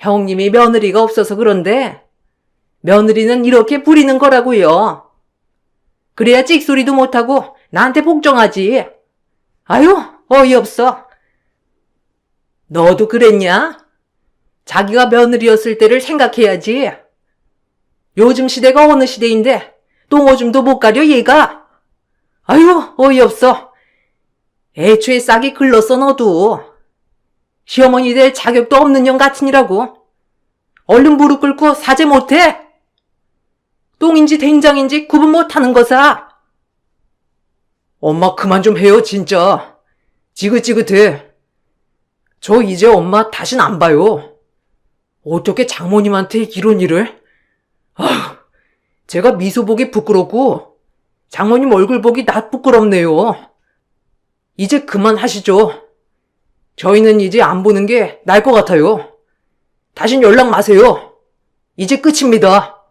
형님이 며느리가 없어서 그런데 며느리는 이렇게 부리는 거라고요. 그래야 찍소리도 못하고 나한테 복종하지. 아유, 어이없어. 너도 그랬냐? 자기가 며느리였을 때를 생각해야지. 요즘 시대가 어느 시대인데 똥오줌도 못 가려 얘가. 아유, 어이없어. 애초에 싹이 글렀어 너도. 시어머니 될 자격도 없는 년 같으니라고. 얼른 무릎 꿇고 사죄 못해? 똥인지 된장인지 구분 못하는 거사. 엄마 그만 좀 해요, 진짜. 지긋지긋해. 저 이제 엄마 다신 안 봐요. 어떻게 장모님한테 이런 일을? 아휴, 제가 미소 보기 부끄럽고 장모님 얼굴 보기 나 부끄럽네요. 이제 그만하시죠. 저희는 이제 안 보는 게 나을 것 같아요. 다신 연락 마세요. 이제 끝입니다.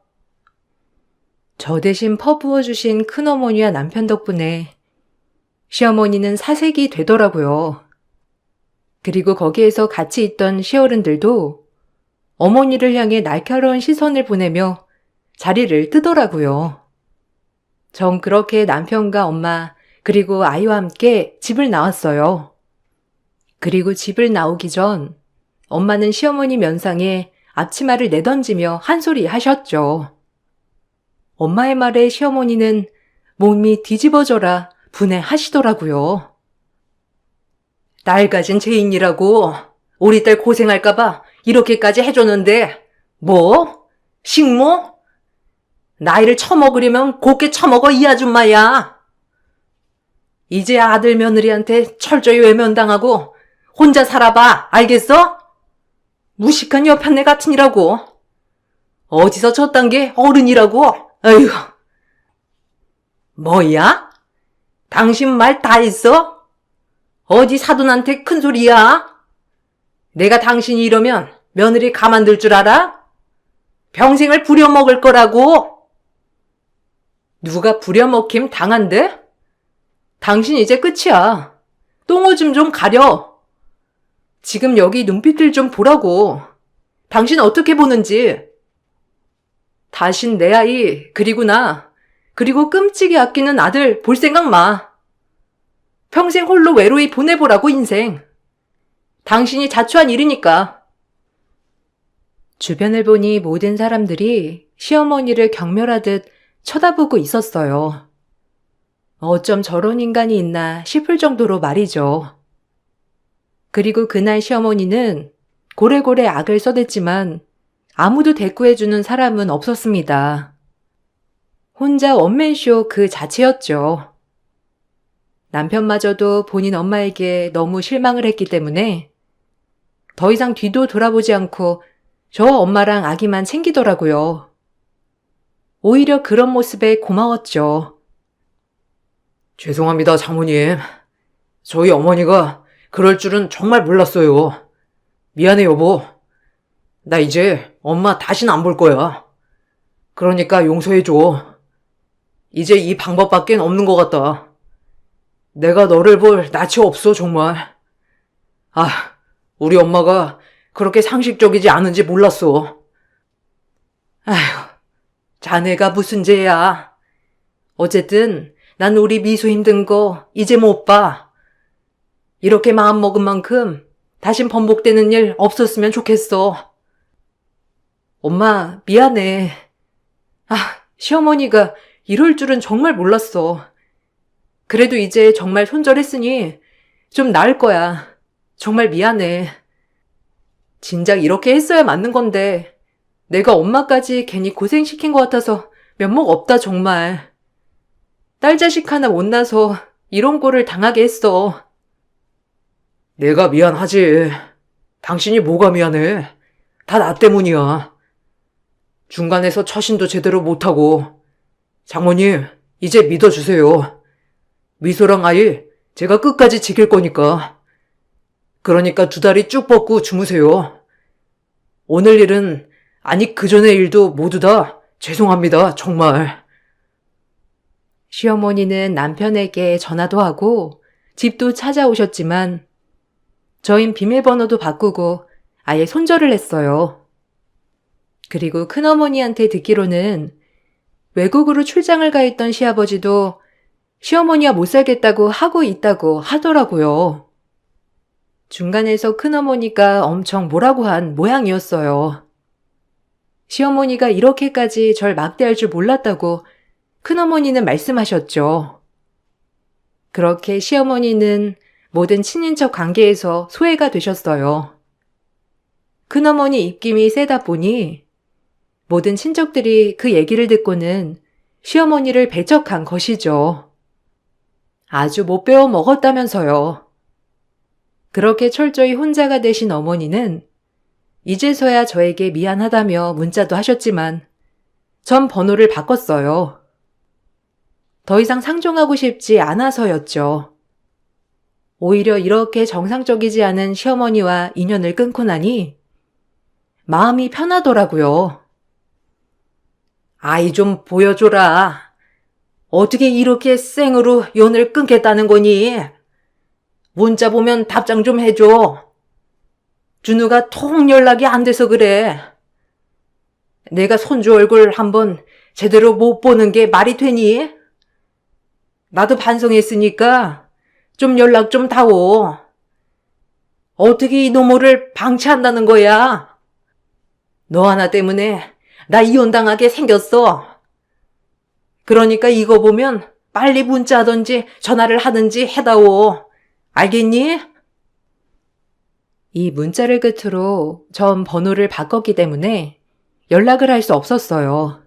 저 대신 퍼부어주신 큰어머니와 남편 덕분에 시어머니는 사색이 되더라고요. 그리고 거기에서 같이 있던 시어른들도 어머니를 향해 날카로운 시선을 보내며 자리를 뜨더라고요. 전 그렇게 남편과 엄마 그리고 아이와 함께 집을 나왔어요. 그리고 집을 나오기 전 엄마는 시어머니 면상에 앞치마를 내던지며 한 소리 하셨죠. 엄마의 말에 시어머니는 몸이 뒤집어져라 분해하시더라고요. 딸 가진 죄인이라고 우리 딸 고생할까봐 이렇게까지 해줬는데 뭐? 식모? 나이를 처먹으려면 곱게 처먹어 이 아줌마야. 이제 아들 며느리한테 철저히 외면당하고 혼자 살아봐. 알겠어? 무식한 여편네 같으니라고. 어디서 저딴 게 어른이라고. 아휴. 뭐야? 당신 말 다 했어? 어디 사돈한테 큰 소리야? 내가 당신이 이러면 며느리 가만둘 줄 알아? 평생을 부려먹을 거라고. 누가 부려먹힘 당한대? 당신 이제 끝이야. 똥오줌 좀 가려. 지금 여기 눈빛들 좀 보라고. 당신 어떻게 보는지. 다신 내 아이, 그리고 나, 그리고 끔찍이 아끼는 아들 볼 생각 마. 평생 홀로 외로이 보내보라고 인생. 당신이 자초한 일이니까. 주변을 보니 모든 사람들이 시어머니를 경멸하듯 쳐다보고 있었어요. 어쩜 저런 인간이 있나 싶을 정도로 말이죠. 그리고 그날 시어머니는 고래고래 악을 써댔지만 아무도 대꾸해주는 사람은 없었습니다. 혼자 원맨쇼 그 자체였죠. 남편마저도 본인 엄마에게 너무 실망을 했기 때문에 더 이상 뒤도 돌아보지 않고 저 엄마랑 아기만 챙기더라고요. 오히려 그런 모습에 고마웠죠. 죄송합니다, 장모님. 저희 어머니가 그럴 줄은 정말 몰랐어요. 미안해, 여보. 나 이제 엄마 다신 안 볼 거야. 그러니까 용서해줘. 이제 이 방법밖엔 없는 것 같다. 내가 너를 볼 낯이 없어, 정말. 아, 우리 엄마가 그렇게 상식적이지 않은지 몰랐어. 아휴, 자네가 무슨 죄야. 어쨌든 난 우리 미수 힘든 거 이제 못 봐. 이렇게 마음먹은 만큼 다신 번복되는 일 없었으면 좋겠어. 엄마, 미안해. 아, 시어머니가 이럴 줄은 정말 몰랐어. 그래도 이제 정말 손절했으니 좀 나을 거야. 정말 미안해. 진작 이렇게 했어야 맞는 건데 내가 엄마까지 괜히 고생시킨 것 같아서 면목 없다 정말. 딸 자식 하나 못 낳아서 이런 꼴을 당하게 했어. 내가 미안하지. 당신이 뭐가 미안해. 다 나 때문이야. 중간에서 처신도 제대로 못하고. 장모님, 이제 믿어주세요. 미소랑 아이 제가 끝까지 지킬 거니까. 그러니까 2다리 쭉 뻗고 주무세요. 오늘 일은 아니 그전의 일도 모두 다 죄송합니다. 정말. 시어머니는 남편에게 전화도 하고 집도 찾아오셨지만 저흰 비밀번호도 바꾸고 아예 손절을 했어요. 그리고 큰어머니한테 듣기로는 외국으로 출장을 가 있던 시아버지도 시어머니와 못 살겠다고 하고 있다고 하더라고요. 중간에서 큰어머니가 엄청 뭐라고 한 모양이었어요. 시어머니가 이렇게까지 절 막대할 줄 몰랐다고 큰어머니는 말씀하셨죠. 그렇게 시어머니는 모든 친인척 관계에서 소외가 되셨어요. 큰어머니 입김이 세다 보니 모든 친척들이 그 얘기를 듣고는 시어머니를 배척한 것이죠. 아주 못 배워 먹었다면서요. 그렇게 철저히 혼자가 되신 어머니는 이제서야 저에게 미안하다며 문자도 하셨지만 전 번호를 바꿨어요. 더 이상 상종하고 싶지 않아서였죠. 오히려 이렇게 정상적이지 않은 시어머니와 인연을 끊고 나니 마음이 편하더라고요. 아이 좀 보여줘라. 어떻게 이렇게 생으로 연을 끊겠다는 거니? 문자 보면 답장 좀 해줘. 준우가 통 연락이 안 돼서 그래. 내가 손주 얼굴 한번 제대로 못 보는 게 말이 되니? 나도 반성했으니까 좀 연락 좀 다오. 어떻게 이놈을 방치한다는 거야? 너 하나 때문에 나 이혼당하게 생겼어. 그러니까 이거 보면 빨리 문자하든지 전화를 하든지 해다오. 알겠니? 이 문자를 끝으로 전 번호를 바꿨기 때문에 연락을 할 수 없었어요.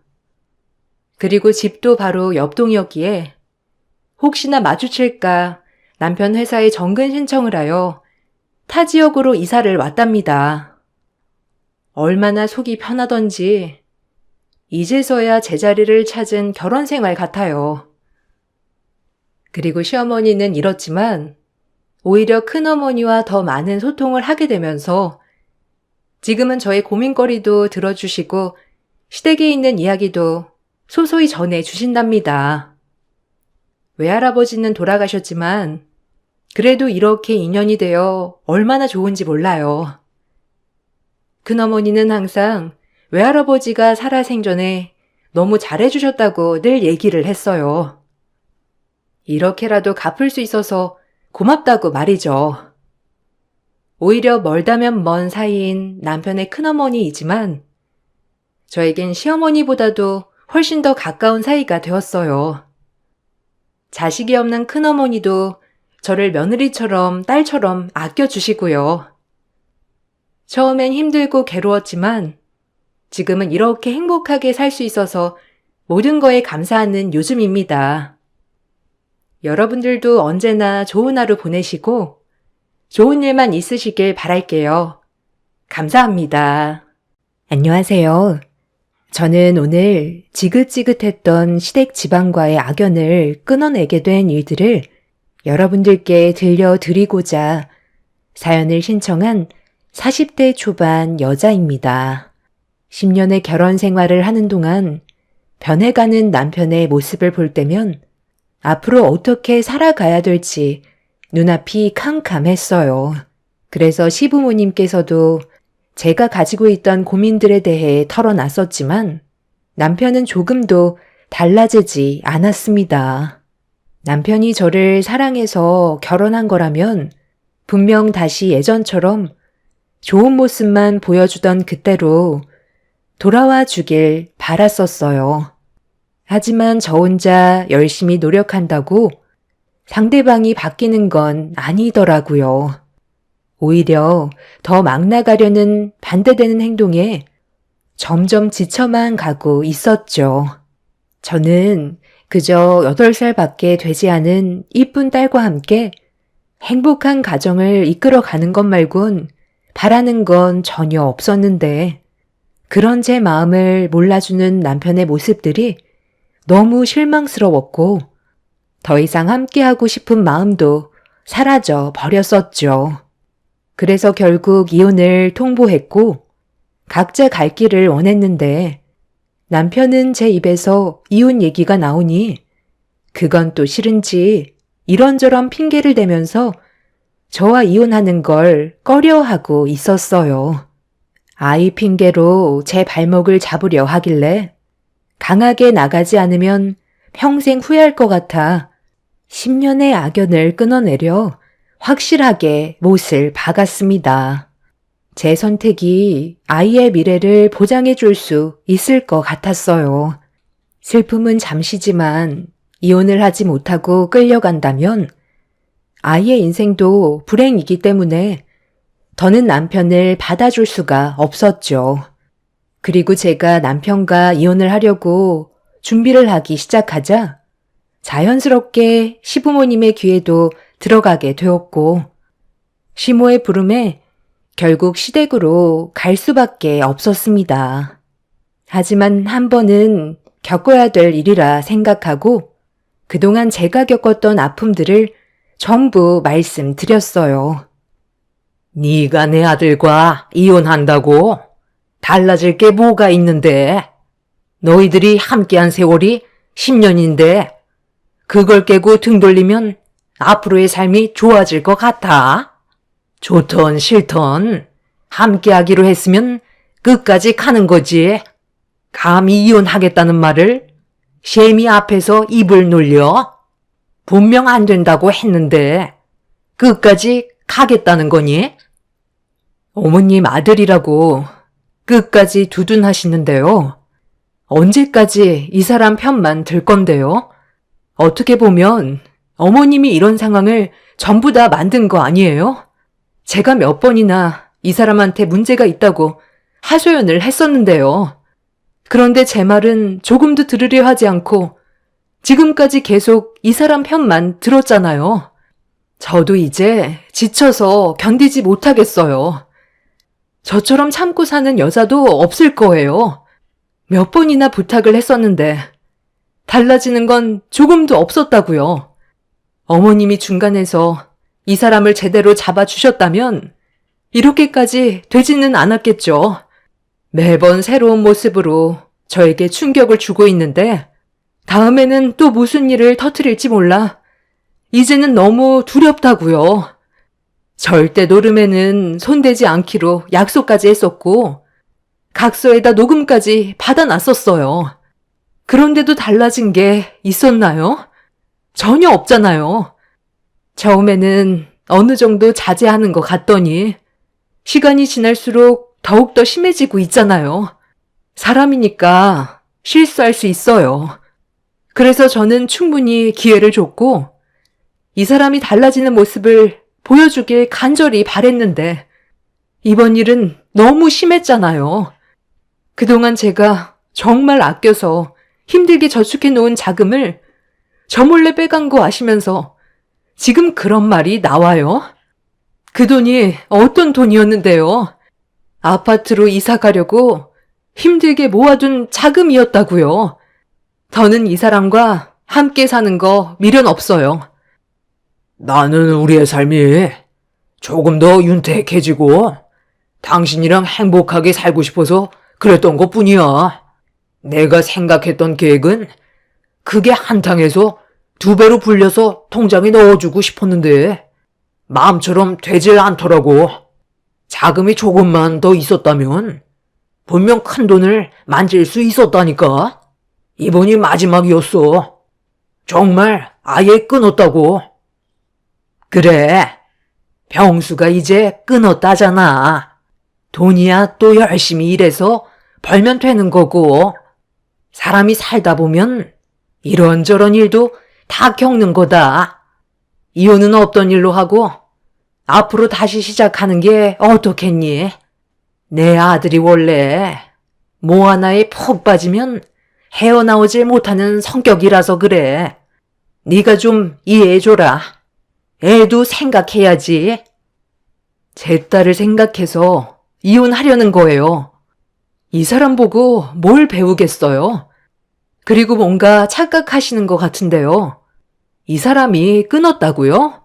그리고 집도 바로 옆동이었기에 혹시나 마주칠까 남편 회사에 정근 신청을 하여 타 지역으로 이사를 왔답니다. 얼마나 속이 편하던지 이제서야 제자리를 찾은 결혼 생활 같아요. 그리고 시어머니는 이렇지만 오히려 큰어머니와 더 많은 소통을 하게 되면서 지금은 저의 고민거리도 들어주시고 시댁에 있는 이야기도 소소히 전해주신답니다. 외할아버지는 돌아가셨지만 그래도 이렇게 인연이 되어 얼마나 좋은지 몰라요. 큰어머니는 항상 외할아버지가 살아생전에 너무 잘해주셨다고 늘 얘기를 했어요. 이렇게라도 갚을 수 있어서 고맙다고 말이죠. 오히려 멀다면 먼 사이인 남편의 큰어머니이지만 저에겐 시어머니보다도 훨씬 더 가까운 사이가 되었어요. 자식이 없는 큰어머니도 저를 며느리처럼 딸처럼 아껴주시고요. 처음엔 힘들고 괴로웠지만 지금은 이렇게 행복하게 살 수 있어서 모든 거에 감사하는 요즘입니다. 여러분들도 언제나 좋은 하루 보내시고 좋은 일만 있으시길 바랄게요. 감사합니다. 안녕하세요. 저는 오늘 지긋지긋했던 시댁 집안과의 악연을 끊어내게 된 일들을 여러분들께 들려드리고자 사연을 신청한 40대 초반 여자입니다. 10년의 결혼 생활을 하는 동안 변해가는 남편의 모습을 볼 때면 앞으로 어떻게 살아가야 될지 눈앞이 캄캄했어요. 그래서 시부모님께서도 제가 가지고 있던 고민들에 대해 털어놨었지만 남편은 조금도 달라지지 않았습니다. 남편이 저를 사랑해서 결혼한 거라면 분명 다시 예전처럼 좋은 모습만 보여주던 그때로 돌아와 주길 바랐었어요. 하지만 저 혼자 열심히 노력한다고 상대방이 바뀌는 건 아니더라고요. 오히려 더 막 나가려는 반대되는 행동에 점점 지쳐만 가고 있었죠. 저는 그저 8살밖에 되지 않은 이쁜 딸과 함께 행복한 가정을 이끌어가는 것 말곤 바라는 건 전혀 없었는데 그런 제 마음을 몰라주는 남편의 모습들이 너무 실망스러웠고 더 이상 함께하고 싶은 마음도 사라져 버렸었죠. 그래서 결국 이혼을 통보했고 각자 갈 길을 원했는데 남편은 제 입에서 이혼 얘기가 나오니 그건 또 싫은지 이런저런 핑계를 대면서 저와 이혼하는 걸 꺼려하고 있었어요. 아이 핑계로 제 발목을 잡으려 하길래 강하게 나가지 않으면 평생 후회할 것 같아 10년의 악연을 끊어내려 확실하게 못을 박았습니다. 제 선택이 아이의 미래를 보장해 줄 수 있을 것 같았어요. 슬픔은 잠시지만 이혼을 하지 못하고 끌려간다면 아이의 인생도 불행이기 때문에 더는 남편을 받아줄 수가 없었죠. 그리고 제가 남편과 이혼을 하려고 준비를 하기 시작하자 자연스럽게 시부모님의 귀에도 들어가게 되었고 시모의 부름에 결국 시댁으로 갈 수밖에 없었습니다. 하지만 한 번은 겪어야 될 일이라 생각하고 그동안 제가 겪었던 아픔들을 전부 말씀드렸어요. 네가 내 아들과 이혼한다고? 달라질 게 뭐가 있는데? 너희들이 함께한 세월이 10년인데 그걸 깨고 등 돌리면 앞으로의 삶이 좋아질 것 같아? 좋던 싫던 함께하기로 했으면 끝까지 가는 거지. 감히 이혼하겠다는 말을 셰미 앞에서 입을 놀려? 분명 안 된다고 했는데 끝까지 가겠다는 거니? 어머님 아들이라고 끝까지 두둔하시는데요. 언제까지 이 사람 편만 들 건데요? 어떻게 보면 어머님이 이런 상황을 전부 다 만든 거 아니에요? 제가 몇 번이나 이 사람한테 문제가 있다고 하소연을 했었는데요. 그런데 제 말은 조금도 들으려 하지 않고 지금까지 계속 이 사람 편만 들었잖아요. 저도 이제 지쳐서 견디지 못하겠어요. 저처럼 참고 사는 여자도 없을 거예요. 몇 번이나 부탁을 했었는데 달라지는 건 조금도 없었다고요. 어머님이 중간에서 이 사람을 제대로 잡아주셨다면 이렇게까지 되지는 않았겠죠. 매번 새로운 모습으로 저에게 충격을 주고 있는데 다음에는 또 무슨 일을 터뜨릴지 몰라 이제는 너무 두렵다고요. 절대 노름에는 손대지 않기로 약속까지 했었고 각서에다 녹음까지 받아놨었어요. 그런데도 달라진 게 있었나요? 전혀 없잖아요. 처음에는 어느 정도 자제하는 것 같더니 시간이 지날수록 더욱더 심해지고 있잖아요. 사람이니까 실수할 수 있어요. 그래서 저는 충분히 기회를 줬고 이 사람이 달라지는 모습을 보여주길 간절히 바랬는데 이번 일은 너무 심했잖아요. 그동안 제가 정말 아껴서 힘들게 저축해 놓은 자금을 저 몰래 빼간 거 아시면서 지금 그런 말이 나와요? 그 돈이 어떤 돈이었는데요? 아파트로 이사 가려고 힘들게 모아둔 자금이었다고요. 더는 이 사람과 함께 사는 거 미련 없어요. 나는 우리의 삶이 조금 더 윤택해지고 당신이랑 행복하게 살고 싶어서 그랬던 것 뿐이야. 내가 생각했던 계획은 그게 한탕해서 2배로 불려서 통장에 넣어주고 싶었는데 마음처럼 되질 않더라고. 자금이 조금만 더 있었다면 분명 큰 돈을 만질 수 있었다니까. 이번이 마지막이었어. 정말 아예 끊었다고. 그래, 병수가 이제 끊었다잖아. 돈이야 또 열심히 일해서 벌면 되는 거고 사람이 살다 보면 이런저런 일도 다 겪는 거다. 이혼은 없던 일로 하고 앞으로 다시 시작하는 게 어떻겠니? 내 아들이 원래 뭐 하나에 푹 빠지면 헤어나오질 못하는 성격이라서 그래. 네가 좀 이해해줘라. 애도 생각해야지. 제 딸을 생각해서 이혼하려는 거예요. 이 사람 보고 뭘 배우겠어요? 그리고 뭔가 착각하시는 것 같은데요. 이 사람이 끊었다고요?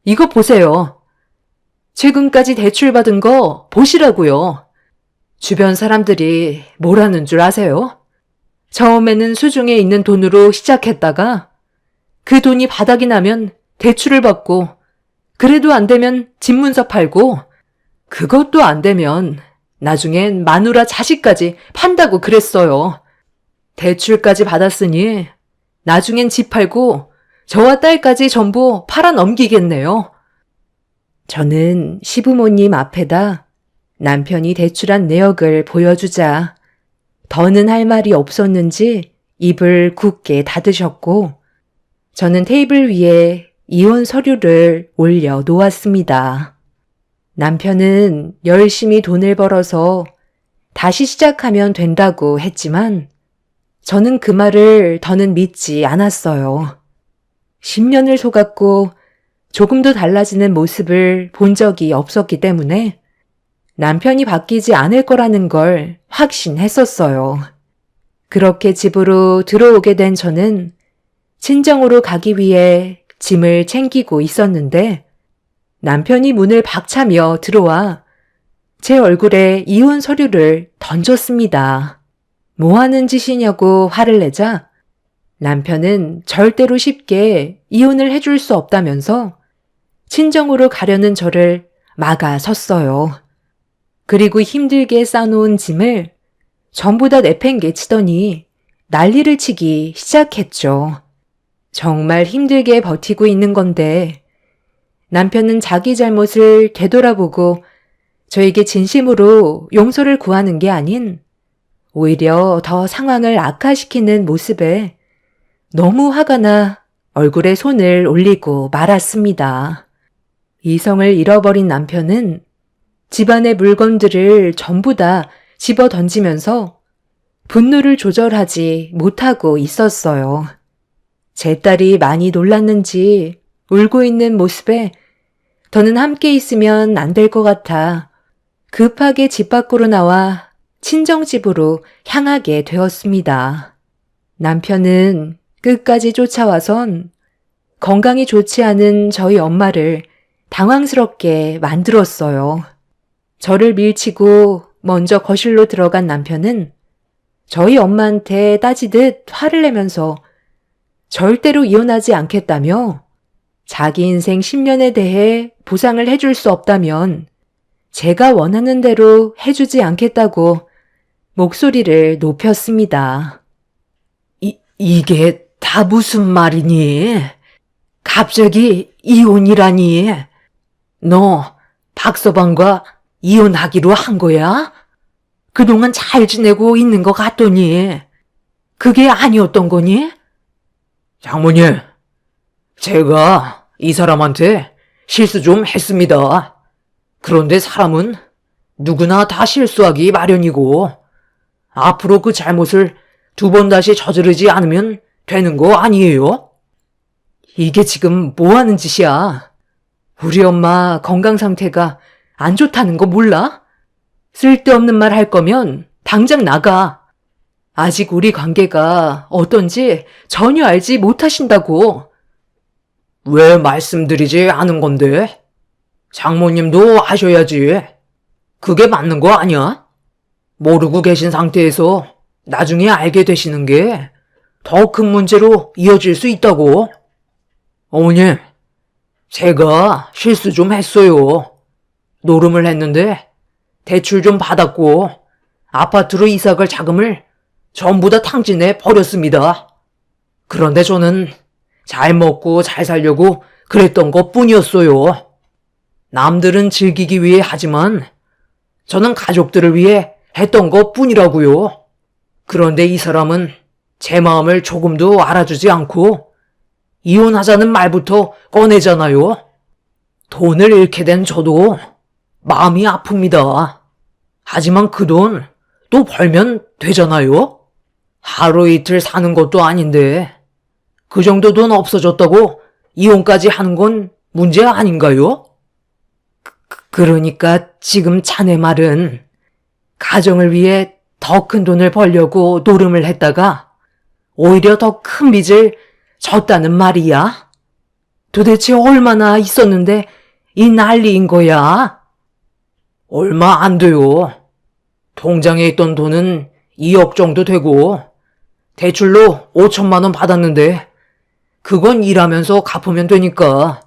이거 보세요. 최근까지 대출받은 거 보시라고요. 주변 사람들이 뭐라는 줄 아세요? 처음에는 수중에 있는 돈으로 시작했다가 그 돈이 바닥이 나면 대출을 받고 그래도 안 되면 집문서 팔고 그것도 안 되면 나중엔 마누라 자식까지 판다고 그랬어요. 대출까지 받았으니 나중엔 집 팔고 저와 딸까지 전부 팔아 넘기겠네요. 저는 시부모님 앞에다 남편이 대출한 내역을 보여주자 더는 할 말이 없었는지 입을 굳게 닫으셨고 저는 테이블 위에 이혼 서류를 올려 놓았습니다. 남편은 열심히 돈을 벌어서 다시 시작하면 된다고 했지만 저는 그 말을 더는 믿지 않았어요. 10년을 속았고 조금도 달라지는 모습을 본 적이 없었기 때문에 남편이 바뀌지 않을 거라는 걸 확신했었어요. 그렇게 집으로 들어오게 된 저는 친정으로 가기 위해 짐을 챙기고 있었는데 남편이 문을 박차며 들어와 제 얼굴에 이혼 서류를 던졌습니다. 뭐 하는 짓이냐고 화를 내자 남편은 절대로 쉽게 이혼을 해줄 수 없다면서 친정으로 가려는 저를 막아섰어요. 그리고 힘들게 싸놓은 짐을 전부 다 내팽개치더니 난리를 치기 시작했죠. 정말 힘들게 버티고 있는 건데 남편은 자기 잘못을 되돌아보고 저에게 진심으로 용서를 구하는 게 아닌 오히려 더 상황을 악화시키는 모습에 너무 화가 나 얼굴에 손을 올리고 말았습니다. 이성을 잃어버린 남편은 집안의 물건들을 전부 다 집어 던지면서 분노를 조절하지 못하고 있었어요. 제 딸이 많이 놀랐는지 울고 있는 모습에 더는 함께 있으면 안 될 것 같아 급하게 집 밖으로 나와 친정집으로 향하게 되었습니다. 남편은 끝까지 쫓아와선 건강이 좋지 않은 저희 엄마를 당황스럽게 만들었어요. 저를 밀치고 먼저 거실로 들어간 남편은 저희 엄마한테 따지듯 화를 내면서 절대로 이혼하지 않겠다며 자기 인생 10년에 대해 보상을 해줄 수 없다면 제가 원하는 대로 해주지 않겠다고 목소리를 높였습니다. 이게 다 무슨 말이니? 갑자기 이혼이라니? 너 박서방과 이혼하기로 한 거야? 그동안 잘 지내고 있는 것 같더니 그게 아니었던 거니? 장모님, 제가 이 사람한테 실수 좀 했습니다. 그런데 사람은 누구나 다 실수하기 마련이고 앞으로 그 잘못을 2번 다시 저지르지 않으면 되는 거 아니에요? 이게 지금 뭐 하는 짓이야? 우리 엄마 건강 상태가 안 좋다는 거 몰라? 쓸데없는 말 할 거면 당장 나가. 아직 우리 관계가 어떤지 전혀 알지 못하신다고. 왜 말씀드리지 않은 건데? 장모님도 아셔야지. 그게 맞는 거 아니야? 모르고 계신 상태에서 나중에 알게 되시는 게 더 큰 문제로 이어질 수 있다고. 어머님, 제가 실수 좀 했어요. 노름을 했는데 대출 좀 받았고 아파트로 이사 갈 자금을 전부 다 탕진해 버렸습니다. 그런데 저는 잘 먹고 잘 살려고 그랬던 것 뿐이었어요. 남들은 즐기기 위해 하지만 저는 가족들을 위해 했던 것 뿐이라고요. 그런데 이 사람은 제 마음을 조금도 알아주지 않고 이혼하자는 말부터 꺼내잖아요. 돈을 잃게 된 저도 마음이 아픕니다. 하지만 그 돈 또 벌면 되잖아요. 하루 이틀 사는 것도 아닌데 그 정도 돈 없어졌다고 이혼까지 하는 건 문제 아닌가요? 그러니까 지금 자네 말은 가정을 위해 더 큰 돈을 벌려고 노름을 했다가 오히려 더 큰 빚을 졌다는 말이야? 도대체 얼마나 있었는데 이 난리인 거야? 얼마 안 돼요. 통장에 있던 돈은 2억 정도 되고 대출로 5천만 원 받았는데 그건 일하면서 갚으면 되니까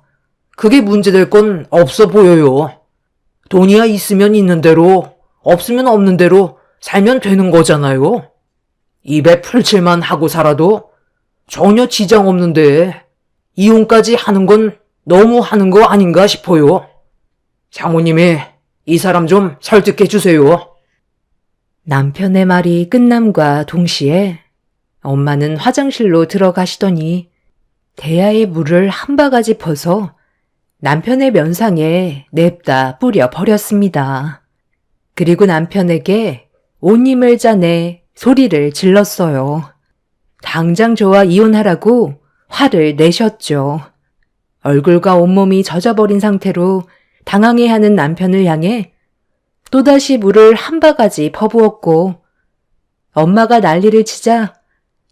그게 문제될 건 없어 보여요. 돈이야 있으면 있는 대로 없으면 없는 대로 살면 되는 거잖아요. 입에 풀칠만 하고 살아도 전혀 지장 없는데 이혼까지 하는 건 너무 하는 거 아닌가 싶어요. 장모님이 이 사람 좀 설득해 주세요. 남편의 말이 끝남과 동시에 엄마는 화장실로 들어가시더니 대야의 물을 한 바가지 퍼서 남편의 면상에 냅다 뿌려 버렸습니다. 그리고 남편에게 온 힘을 짜내 소리를 질렀어요. 당장 저와 이혼하라고 화를 내셨죠. 얼굴과 온몸이 젖어버린 상태로 당황해하는 남편을 향해 또다시 물을 한 바가지 퍼부었고 엄마가 난리를 치자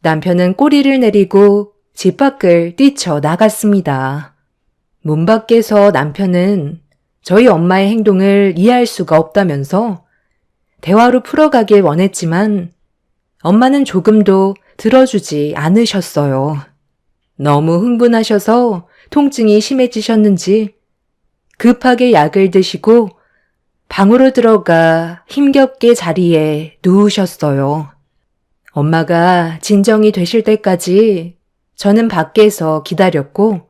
남편은 꼬리를 내리고 집 밖을 뛰쳐나갔습니다. 문 밖에서 남편은 저희 엄마의 행동을 이해할 수가 없다면서 대화로 풀어가길 원했지만 엄마는 조금도 들어주지 않으셨어요. 너무 흥분하셔서 통증이 심해지셨는지 급하게 약을 드시고 방으로 들어가 힘겹게 자리에 누우셨어요. 엄마가 진정이 되실 때까지 저는 밖에서 기다렸고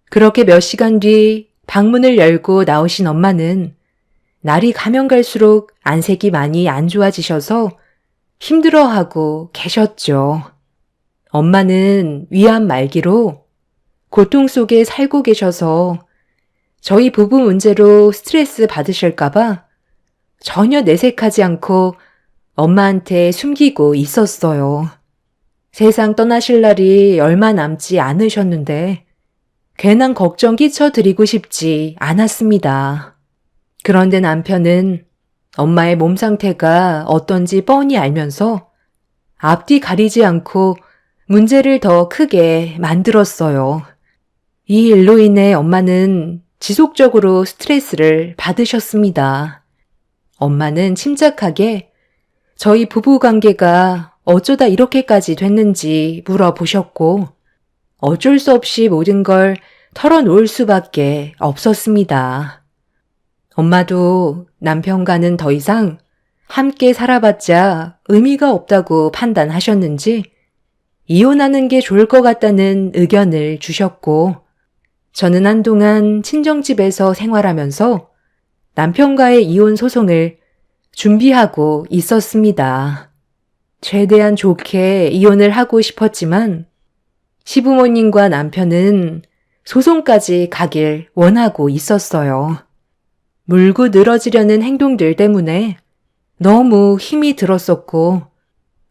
그렇게 몇 시간 뒤 방문을 열고 나오신 엄마는 날이 가면 갈수록 안색이 많이 안 좋아지셔서 힘들어하고 계셨죠. 엄마는 위암 말기로 고통 속에 살고 계셔서 저희 부부 문제로 스트레스 받으실까봐 전혀 내색하지 않고 엄마한테 숨기고 있었어요. 세상 떠나실 날이 얼마 남지 않으셨는데 괜한 걱정 끼쳐드리고 싶지 않았습니다. 그런데 남편은 엄마의 몸 상태가 어떤지 뻔히 알면서 앞뒤 가리지 않고 문제를 더 크게 만들었어요. 이 일로 인해 엄마는 지속적으로 스트레스를 받으셨습니다. 엄마는 침착하게 저희 부부 관계가 어쩌다 이렇게까지 됐는지 물어보셨고 어쩔 수 없이 모든 걸 털어놓을 수밖에 없었습니다. 엄마도 남편과는 더 이상 함께 살아봤자 의미가 없다고 판단하셨는지 이혼하는 게 좋을 것 같다는 의견을 주셨고 저는 한동안 친정집에서 생활하면서 남편과의 이혼 소송을 준비하고 있었습니다. 최대한 좋게 이혼을 하고 싶었지만 시부모님과 남편은 소송까지 가길 원하고 있었어요. 물고 늘어지려는 행동들 때문에 너무 힘이 들었었고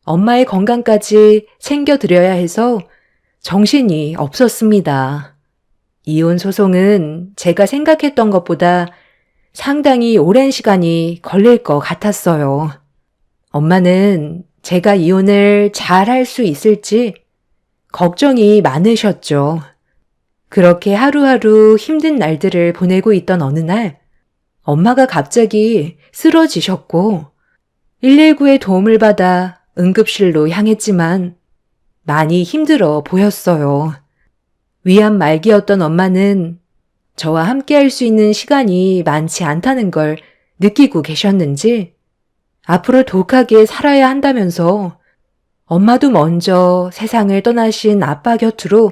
엄마의 건강까지 챙겨드려야 해서 정신이 없었습니다. 이혼 소송은 제가 생각했던 것보다 상당히 오랜 시간이 걸릴 것 같았어요. 엄마는 제가 이혼을 잘 할 수 있을지 걱정이 많으셨죠. 그렇게 하루하루 힘든 날들을 보내고 있던 어느 날 엄마가 갑자기 쓰러지셨고 119의 도움을 받아 응급실로 향했지만 많이 힘들어 보였어요. 위암 말기였던 엄마는 저와 함께 할 수 있는 시간이 많지 않다는 걸 느끼고 계셨는지 앞으로 독하게 살아야 한다면서 엄마도 먼저 세상을 떠나신 아빠 곁으로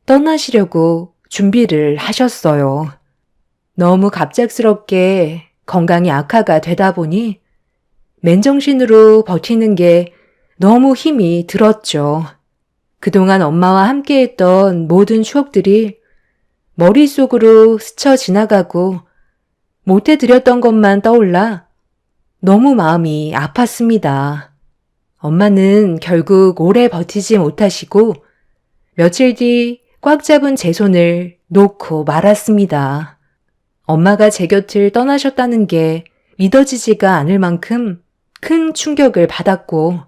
떠나시려고 준비를 하셨어요. 너무 갑작스럽게 건강이 악화가 되다 보니 맨정신으로 버티는 게 너무 힘이 들었죠. 그동안 엄마와 함께했던 모든 추억들이 머릿속으로 스쳐 지나가고 못해드렸던 것만 떠올라 너무 마음이 아팠습니다. 엄마는 결국 오래 버티지 못하시고 며칠 뒤 꽉 잡은 제 손을 놓고 말았습니다. 엄마가 제 곁을 떠나셨다는 게 믿어지지가 않을 만큼 큰 충격을 받았고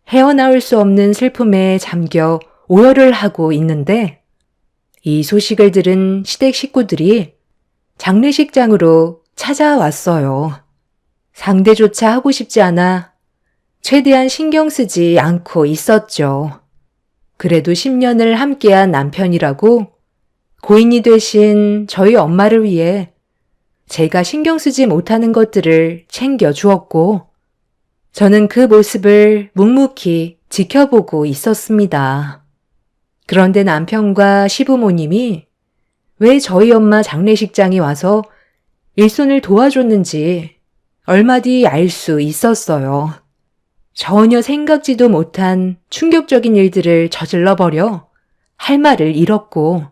헤어나올 수 없는 슬픔에 잠겨 오열을 하고 있는데 이 소식을 들은 시댁 식구들이 장례식장으로 찾아왔어요. 상대조차 하고 싶지 않아 최대한 신경 쓰지 않고 있었죠. 그래도 10년을 함께한 남편이라고 고인이 되신 저희 엄마를 위해 제가 신경 쓰지 못하는 것들을 챙겨 주었고 저는 그 모습을 묵묵히 지켜보고 있었습니다. 그런데 남편과 시부모님이 왜 저희 엄마 장례식장에 와서 일손을 도와줬는지 얼마 뒤 알 수 있었어요. 전혀 생각지도 못한 충격적인 일들을 저질러버려 할 말을 잃었고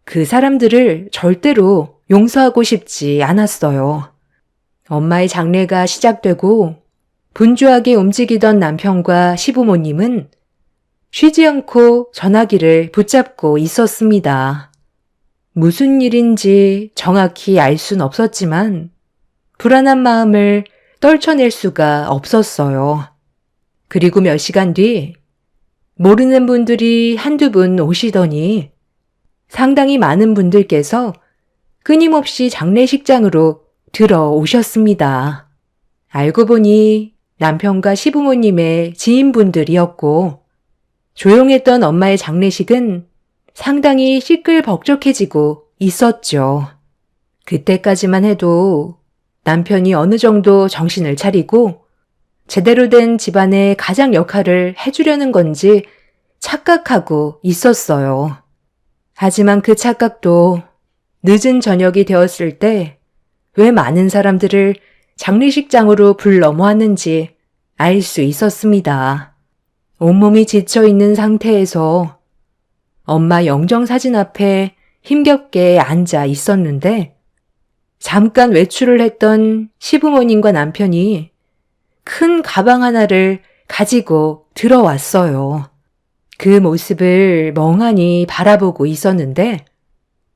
그 사람들을 절대로 용서하고 싶지 않았어요. 엄마의 장례가 시작되고 분주하게 움직이던 남편과 시부모님은 쉬지 않고 전화기를 붙잡고 있었습니다. 무슨 일인지 정확히 알 순 없었지만 불안한 마음을 떨쳐낼 수가 없었어요. 그리고 몇 시간 뒤 모르는 분들이 한두 분 오시더니 상당히 많은 분들께서 끊임없이 장례식장으로 들어오셨습니다. 알고 보니 남편과 시부모님의 지인분들이었고 조용했던 엄마의 장례식은 상당히 시끌벅적해지고 있었죠. 그때까지만 해도 남편이 어느 정도 정신을 차리고 제대로 된 집안의 가장 역할을 해주려는 건지 착각하고 있었어요. 하지만 그 착각도 늦은 저녁이 되었을 때 왜 많은 사람들을 장례식장으로 불러 모았는지 알 수 있었습니다. 온몸이 지쳐 있는 상태에서 엄마 영정사진 앞에 힘겹게 앉아 있었는데 잠깐 외출을 했던 시부모님과 남편이 큰 가방 하나를 가지고 들어왔어요. 그 모습을 멍하니 바라보고 있었는데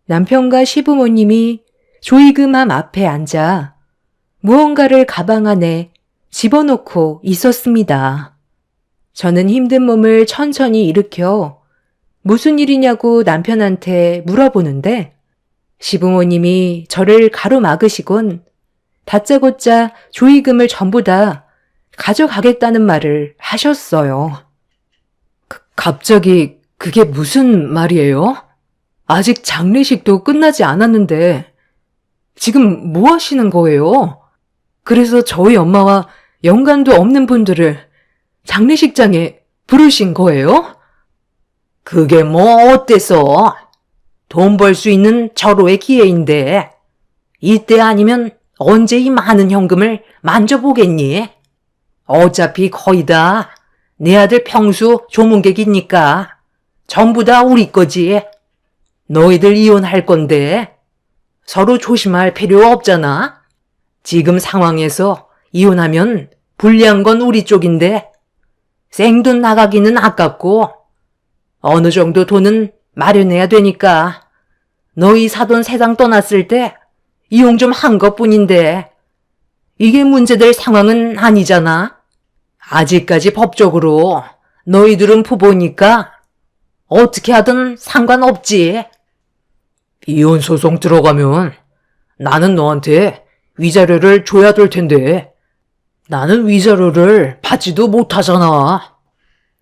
남편과 시부모님이 조이금함 앞에 앉아 무언가를 가방 안에 집어넣고 있었습니다. 저는 힘든 몸을 천천히 일으켜 무슨 일이냐고 남편한테 물어보는데 시부모님이 저를 가로막으시곤 다짜고짜 조이금을 전부 다 가져가겠다는 말을 하셨어요. 갑자기 그게 무슨 말이에요? 아직 장례식도 끝나지 않았는데 지금 뭐 하시는 거예요? 그래서 저희 엄마와 연관도 없는 분들을 장례식장에 부르신 거예요? 그게 뭐 어때서? 돈 벌 수 있는 절호의 기회인데 이때 아니면 언제 이 많은 현금을 만져보겠니? 어차피 거의 다 내 아들 평수 조문객이니까 전부 다 우리 거지. 너희들 이혼할 건데 서로 조심할 필요 없잖아. 지금 상황에서 이혼하면 불리한 건 우리 쪽인데 생돈 나가기는 아깝고 어느 정도 돈은 마련해야 되니까 너희 사돈 세상 떠났을 때 이용 좀 한 것뿐인데 이게 문제될 상황은 아니잖아. 아직까지 법적으로 너희들은 부부니까 어떻게 하든 상관없지. 이혼 소송 들어가면 나는 너한테 위자료를 줘야 될 텐데 나는 위자료를 받지도 못하잖아.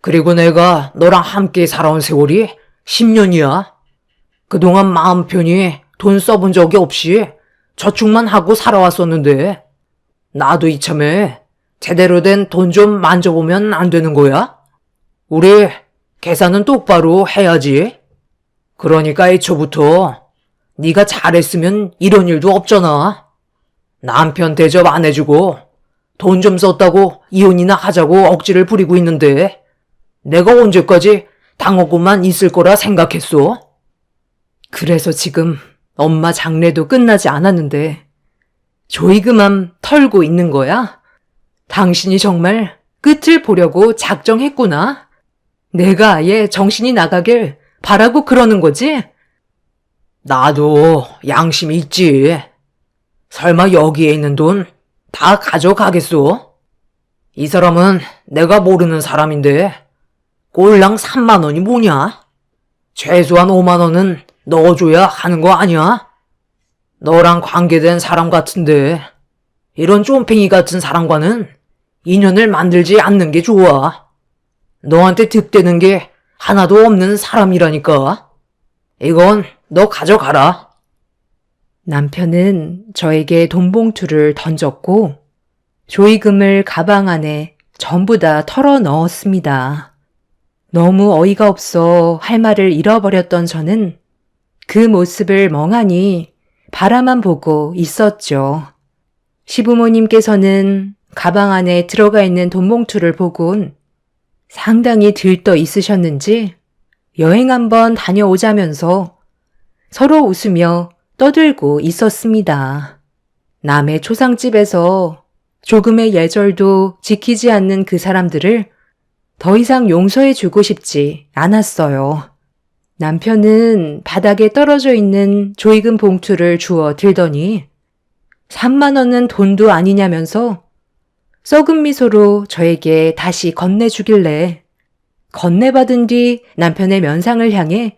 그리고 내가 너랑 함께 살아온 세월이 10년이야. 그동안 마음 편히 돈 써본 적이 없이 저축만 하고 살아왔었는데 나도 이참에 제대로 된 돈 좀 만져보면 안 되는 거야? 우리 계산은 똑바로 해야지. 그러니까 애초부터 네가 잘했으면 이런 일도 없잖아. 남편 대접 안 해주고 돈 좀 썼다고 이혼이나 하자고 억지를 부리고 있는데 내가 언제까지 당하고만 있을 거라 생각했어? 그래서 지금 엄마 장례도 끝나지 않았는데 조이금함 털고 있는 거야? 당신이 정말 끝을 보려고 작정했구나. 내가 아예 정신이 나가길 바라고 그러는 거지? 나도 양심이 있지. 설마 여기에 있는 돈 다 가져가겠소? 이 사람은 내가 모르는 사람인데 꼴랑 3만 원이 뭐냐? 최소한 5만 원은 넣어줘야 하는 거 아니야? 너랑 관계된 사람 같은데 이런 쫌팽이 같은 사람과는 인연을 만들지 않는 게 좋아. 너한테 득되는 게 하나도 없는 사람이라니까. 이건 너 가져가라. 남편은 저에게 돈 봉투를 던졌고 조이금을 가방 안에 전부 다 털어 넣었습니다. 너무 어이가 없어 할 말을 잃어버렸던 저는 그 모습을 멍하니 바라만 보고 있었죠. 시부모님께서는 가방 안에 들어가 있는 돈 봉투를 보곤 상당히 들떠 있으셨는지 여행 한번 다녀오자면서 서로 웃으며 떠들고 있었습니다. 남의 초상집에서 조금의 예절도 지키지 않는 그 사람들을 더 이상 용서해주고 싶지 않았어요. 남편은 바닥에 떨어져 있는 조이금 봉투를 주워 들더니 3만 원은 돈도 아니냐면서 썩은 미소로 저에게 다시 건네주길래 건네받은 뒤 남편의 면상을 향해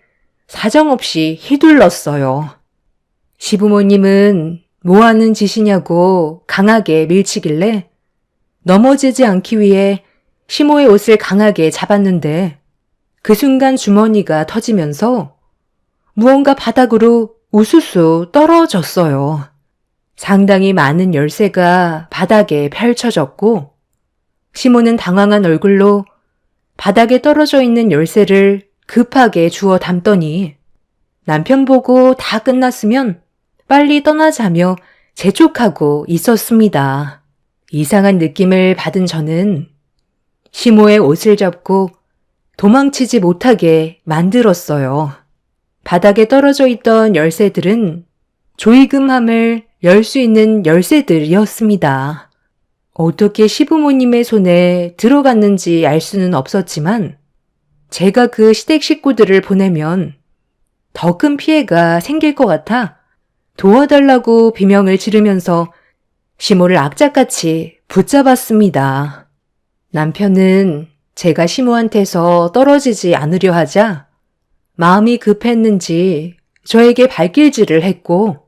사정없이 휘둘렀어요. 시부모님은 뭐 하는 짓이냐고 강하게 밀치길래 넘어지지 않기 위해 시모의 옷을 강하게 잡았는데 그 순간 주머니가 터지면서 무언가 바닥으로 우수수 떨어졌어요. 상당히 많은 열쇠가 바닥에 펼쳐졌고 시모는 당황한 얼굴로 바닥에 떨어져 있는 열쇠를 급하게 주워 담더니 남편 보고 다 끝났으면 빨리 떠나자며 재촉하고 있었습니다. 이상한 느낌을 받은 저는 시모의 옷을 잡고 도망치지 못하게 만들었어요. 바닥에 떨어져 있던 열쇠들은 조이금함을 열 수 있는 열쇠들이었습니다. 어떻게 시부모님의 손에 들어갔는지 알 수는 없었지만 제가 그 시댁 식구들을 보내면 더 큰 피해가 생길 것 같아 도와달라고 비명을 지르면서 시모를 악착같이 붙잡았습니다. 남편은 제가 시모한테서 떨어지지 않으려 하자 마음이 급했는지 저에게 발길질을 했고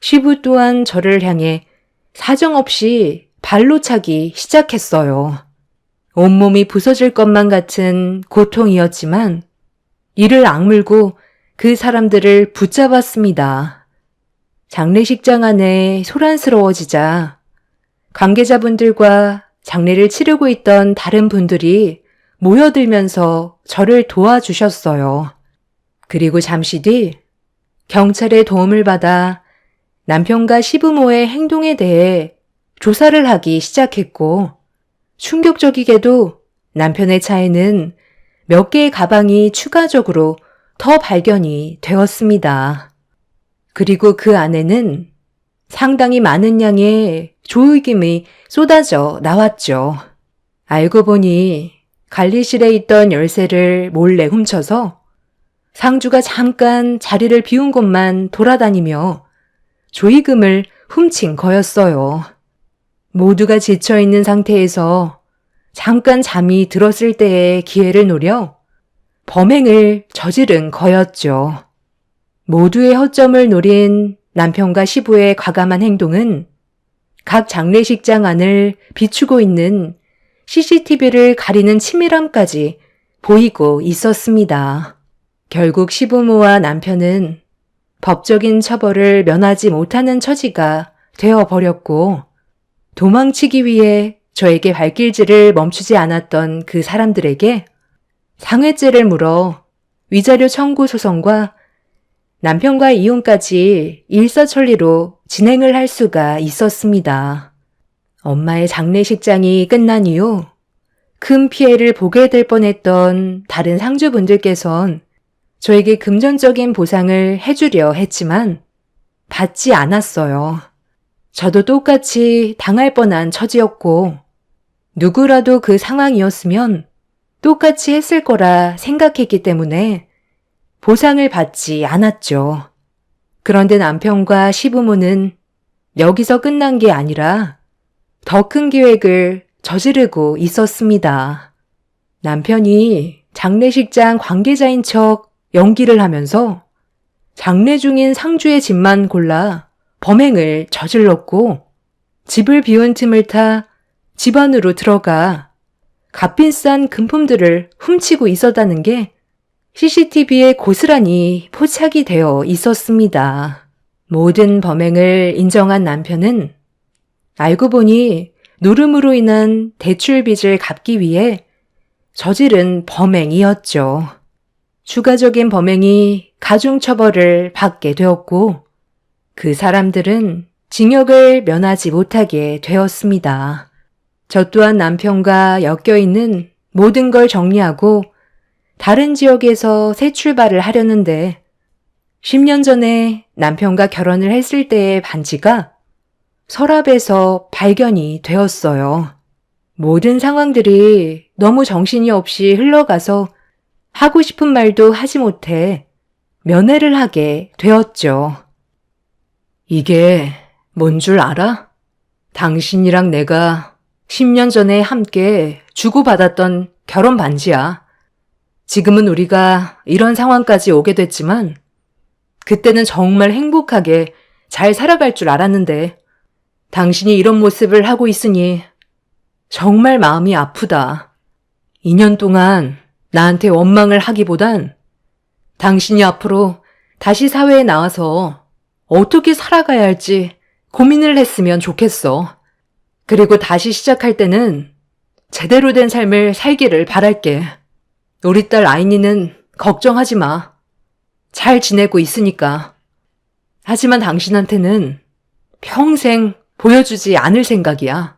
시부 또한 저를 향해 사정없이 발로 차기 시작했어요. 온몸이 부서질 것만 같은 고통이었지만 이를 악물고 그 사람들을 붙잡았습니다. 장례식장 안에 소란스러워지자 관계자분들과 장례를 치르고 있던 다른 분들이 모여들면서 저를 도와주셨어요. 그리고 잠시 뒤 경찰의 도움을 받아 남편과 시부모의 행동에 대해 조사를 하기 시작했고 충격적이게도 남편의 차에는 몇 개의 가방이 추가적으로 더 발견이 되었습니다. 그리고 그 안에는 상당히 많은 양의 조의금이 쏟아져 나왔죠. 알고 보니 관리실에 있던 열쇠를 몰래 훔쳐서 상주가 잠깐 자리를 비운 곳만 돌아다니며 조의금을 훔친 거였어요. 모두가 지쳐있는 상태에서 잠깐 잠이 들었을 때의 기회를 노려 범행을 저지른 거였죠. 모두의 허점을 노린 남편과 시부의 과감한 행동은 각 장례식장 안을 비추고 있는 CCTV를 가리는 치밀함까지 보이고 있었습니다. 결국 시부모와 남편은 법적인 처벌을 면하지 못하는 처지가 되어버렸고 도망치기 위해 저에게 발길질을 멈추지 않았던 그 사람들에게 상해죄를 물어 위자료 청구 소송과 남편과의 이혼까지 일사천리로 진행을 할 수가 있었습니다. 엄마의 장례식장이 끝난 이후 큰 피해를 보게 될 뻔했던 다른 상주분들께선 저에게 금전적인 보상을 해주려 했지만 받지 않았어요. 저도 똑같이 당할 뻔한 처지였고 누구라도 그 상황이었으면 똑같이 했을 거라 생각했기 때문에 보상을 받지 않았죠. 그런데 남편과 시부모는 여기서 끝난 게 아니라 더 큰 계획을 저지르고 있었습니다. 남편이 장례식장 관계자인 척 연기를 하면서 장례 중인 상주의 집만 골라 범행을 저질렀고 집을 비운 틈을 타 집 안으로 들어가 값비싼 금품들을 훔치고 있었다는 게 CCTV에 고스란히 포착이 되어 있었습니다. 모든 범행을 인정한 남편은 알고 보니 노름으로 인한 대출빚을 갚기 위해 저지른 범행이었죠. 추가적인 범행이 가중처벌을 받게 되었고 그 사람들은 징역을 면하지 못하게 되었습니다. 저 또한 남편과 엮여있는 모든 걸 정리하고 다른 지역에서 새 출발을 하려는데 10년 전에 남편과 결혼을 했을 때의 반지가 서랍에서 발견이 되었어요. 모든 상황들이 너무 정신이 없이 흘러가서 하고 싶은 말도 하지 못해 면회를 하게 되었죠. 이게 뭔 줄 알아? 당신이랑 내가 10년 전에 함께 주고받았던 결혼 반지야. 지금은 우리가 이런 상황까지 오게 됐지만 그때는 정말 행복하게 잘 살아갈 줄 알았는데 당신이 이런 모습을 하고 있으니 정말 마음이 아프다. 2년 동안 나한테 원망을 하기보단 당신이 앞으로 다시 사회에 나와서 어떻게 살아가야 할지 고민을 했으면 좋겠어. 그리고 다시 시작할 때는 제대로 된 삶을 살기를 바랄게. 우리 딸 아이니는 걱정하지 마. 잘 지내고 있으니까. 하지만 당신한테는 평생 보여주지 않을 생각이야.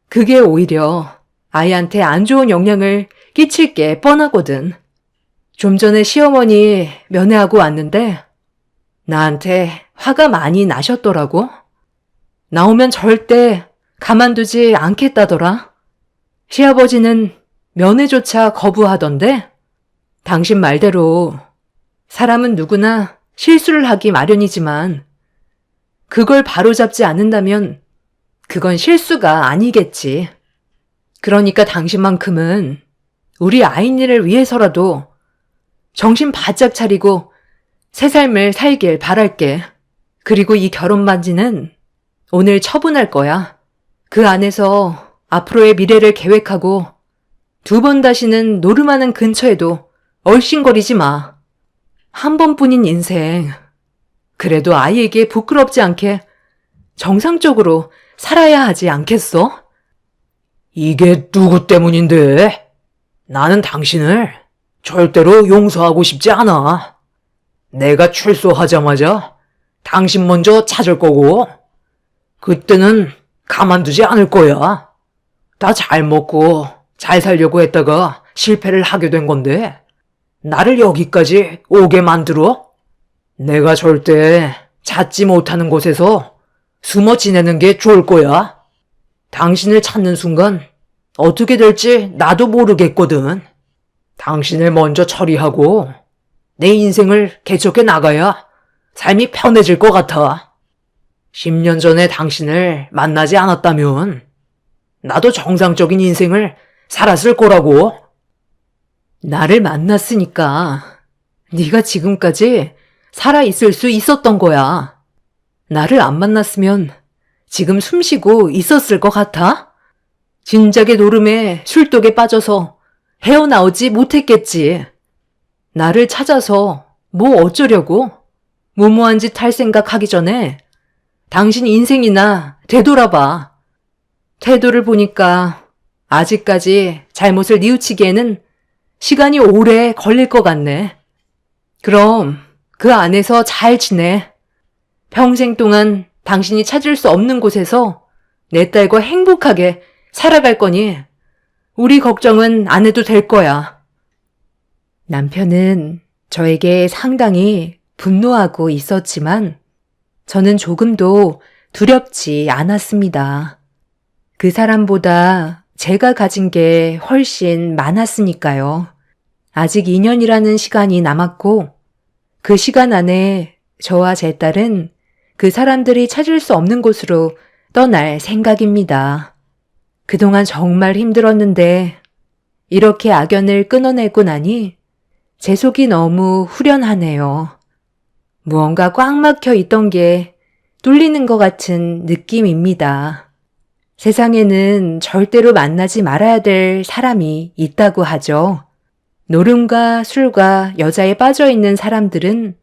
그게 오히려 아이한테 안 좋은 영향을 끼칠 게 뻔하거든. 좀 전에 시어머니 면회하고 왔는데 나한테 화가 많이 나셨더라고. 나오면 절대 가만두지 않겠다더라. 시아버지는 면회조차 거부하던데 당신 말대로 사람은 누구나 실수를 하기 마련이지만 그걸 바로잡지 않는다면 그건 실수가 아니겠지. 그러니까 당신만큼은 우리 아이니를 위해서라도 정신 바짝 차리고 새 삶을 살길 바랄게. 그리고 이 결혼 반지는 오늘 처분할 거야. 그 안에서 앞으로의 미래를 계획하고 2번 다시는 노름하는 근처에도 얼씬거리지 마. 한 번뿐인 인생. 그래도 아이에게 부끄럽지 않게 정상적으로 살아야 하지 않겠어? 이게 누구 때문인데? 나는 당신을 절대로 용서하고 싶지 않아. 내가 출소하자마자 당신 먼저 찾을 거고, 그때는 가만두지 않을 거야. 다 잘 먹고 잘 살려고 했다가 실패를 하게 된 건데, 나를 여기까지 오게 만들어? 내가 절대 찾지 못하는 곳에서 숨어 지내는 게 좋을 거야. 당신을 찾는 순간 어떻게 될지 나도 모르겠거든. 당신을 먼저 처리하고 내 인생을 개척해 나가야 삶이 편해질 것 같아. 10년 전에 당신을 만나지 않았다면 나도 정상적인 인생을 살았을 거라고. 나를 만났으니까 네가 지금까지 살아있을 수 있었던 거야. 나를 안 만났으면 지금 숨쉬고 있었을 것 같아? 진작에 노름에 술독에 빠져서 헤어나오지 못했겠지. 나를 찾아서 뭐 어쩌려고? 무모한 짓 할 생각하기 전에 당신 인생이나 되돌아봐. 태도를 보니까 아직까지 잘못을 뉘우치기에는 시간이 오래 걸릴 것 같네. 그럼 그 안에서 잘 지내. 평생 동안 당신이 찾을 수 없는 곳에서 내 딸과 행복하게 살아갈 거니 우리 걱정은 안 해도 될 거야. 남편은 저에게 상당히 분노하고 있었지만 저는 조금도 두렵지 않았습니다. 그 사람보다 제가 가진 게 훨씬 많았으니까요. 아직 2년이라는 시간이 남았고 그 시간 안에 저와 제 딸은 그 사람들이 찾을 수 없는 곳으로 떠날 생각입니다. 그동안 정말 힘들었는데 이렇게 악연을 끊어내고 나니 제 속이 너무 후련하네요. 무언가 꽉 막혀 있던 게 뚫리는 것 같은 느낌입니다. 세상에는 절대로 만나지 말아야 될 사람이 있다고 하죠. 노름과 술과 여자에 빠져 있는 사람들은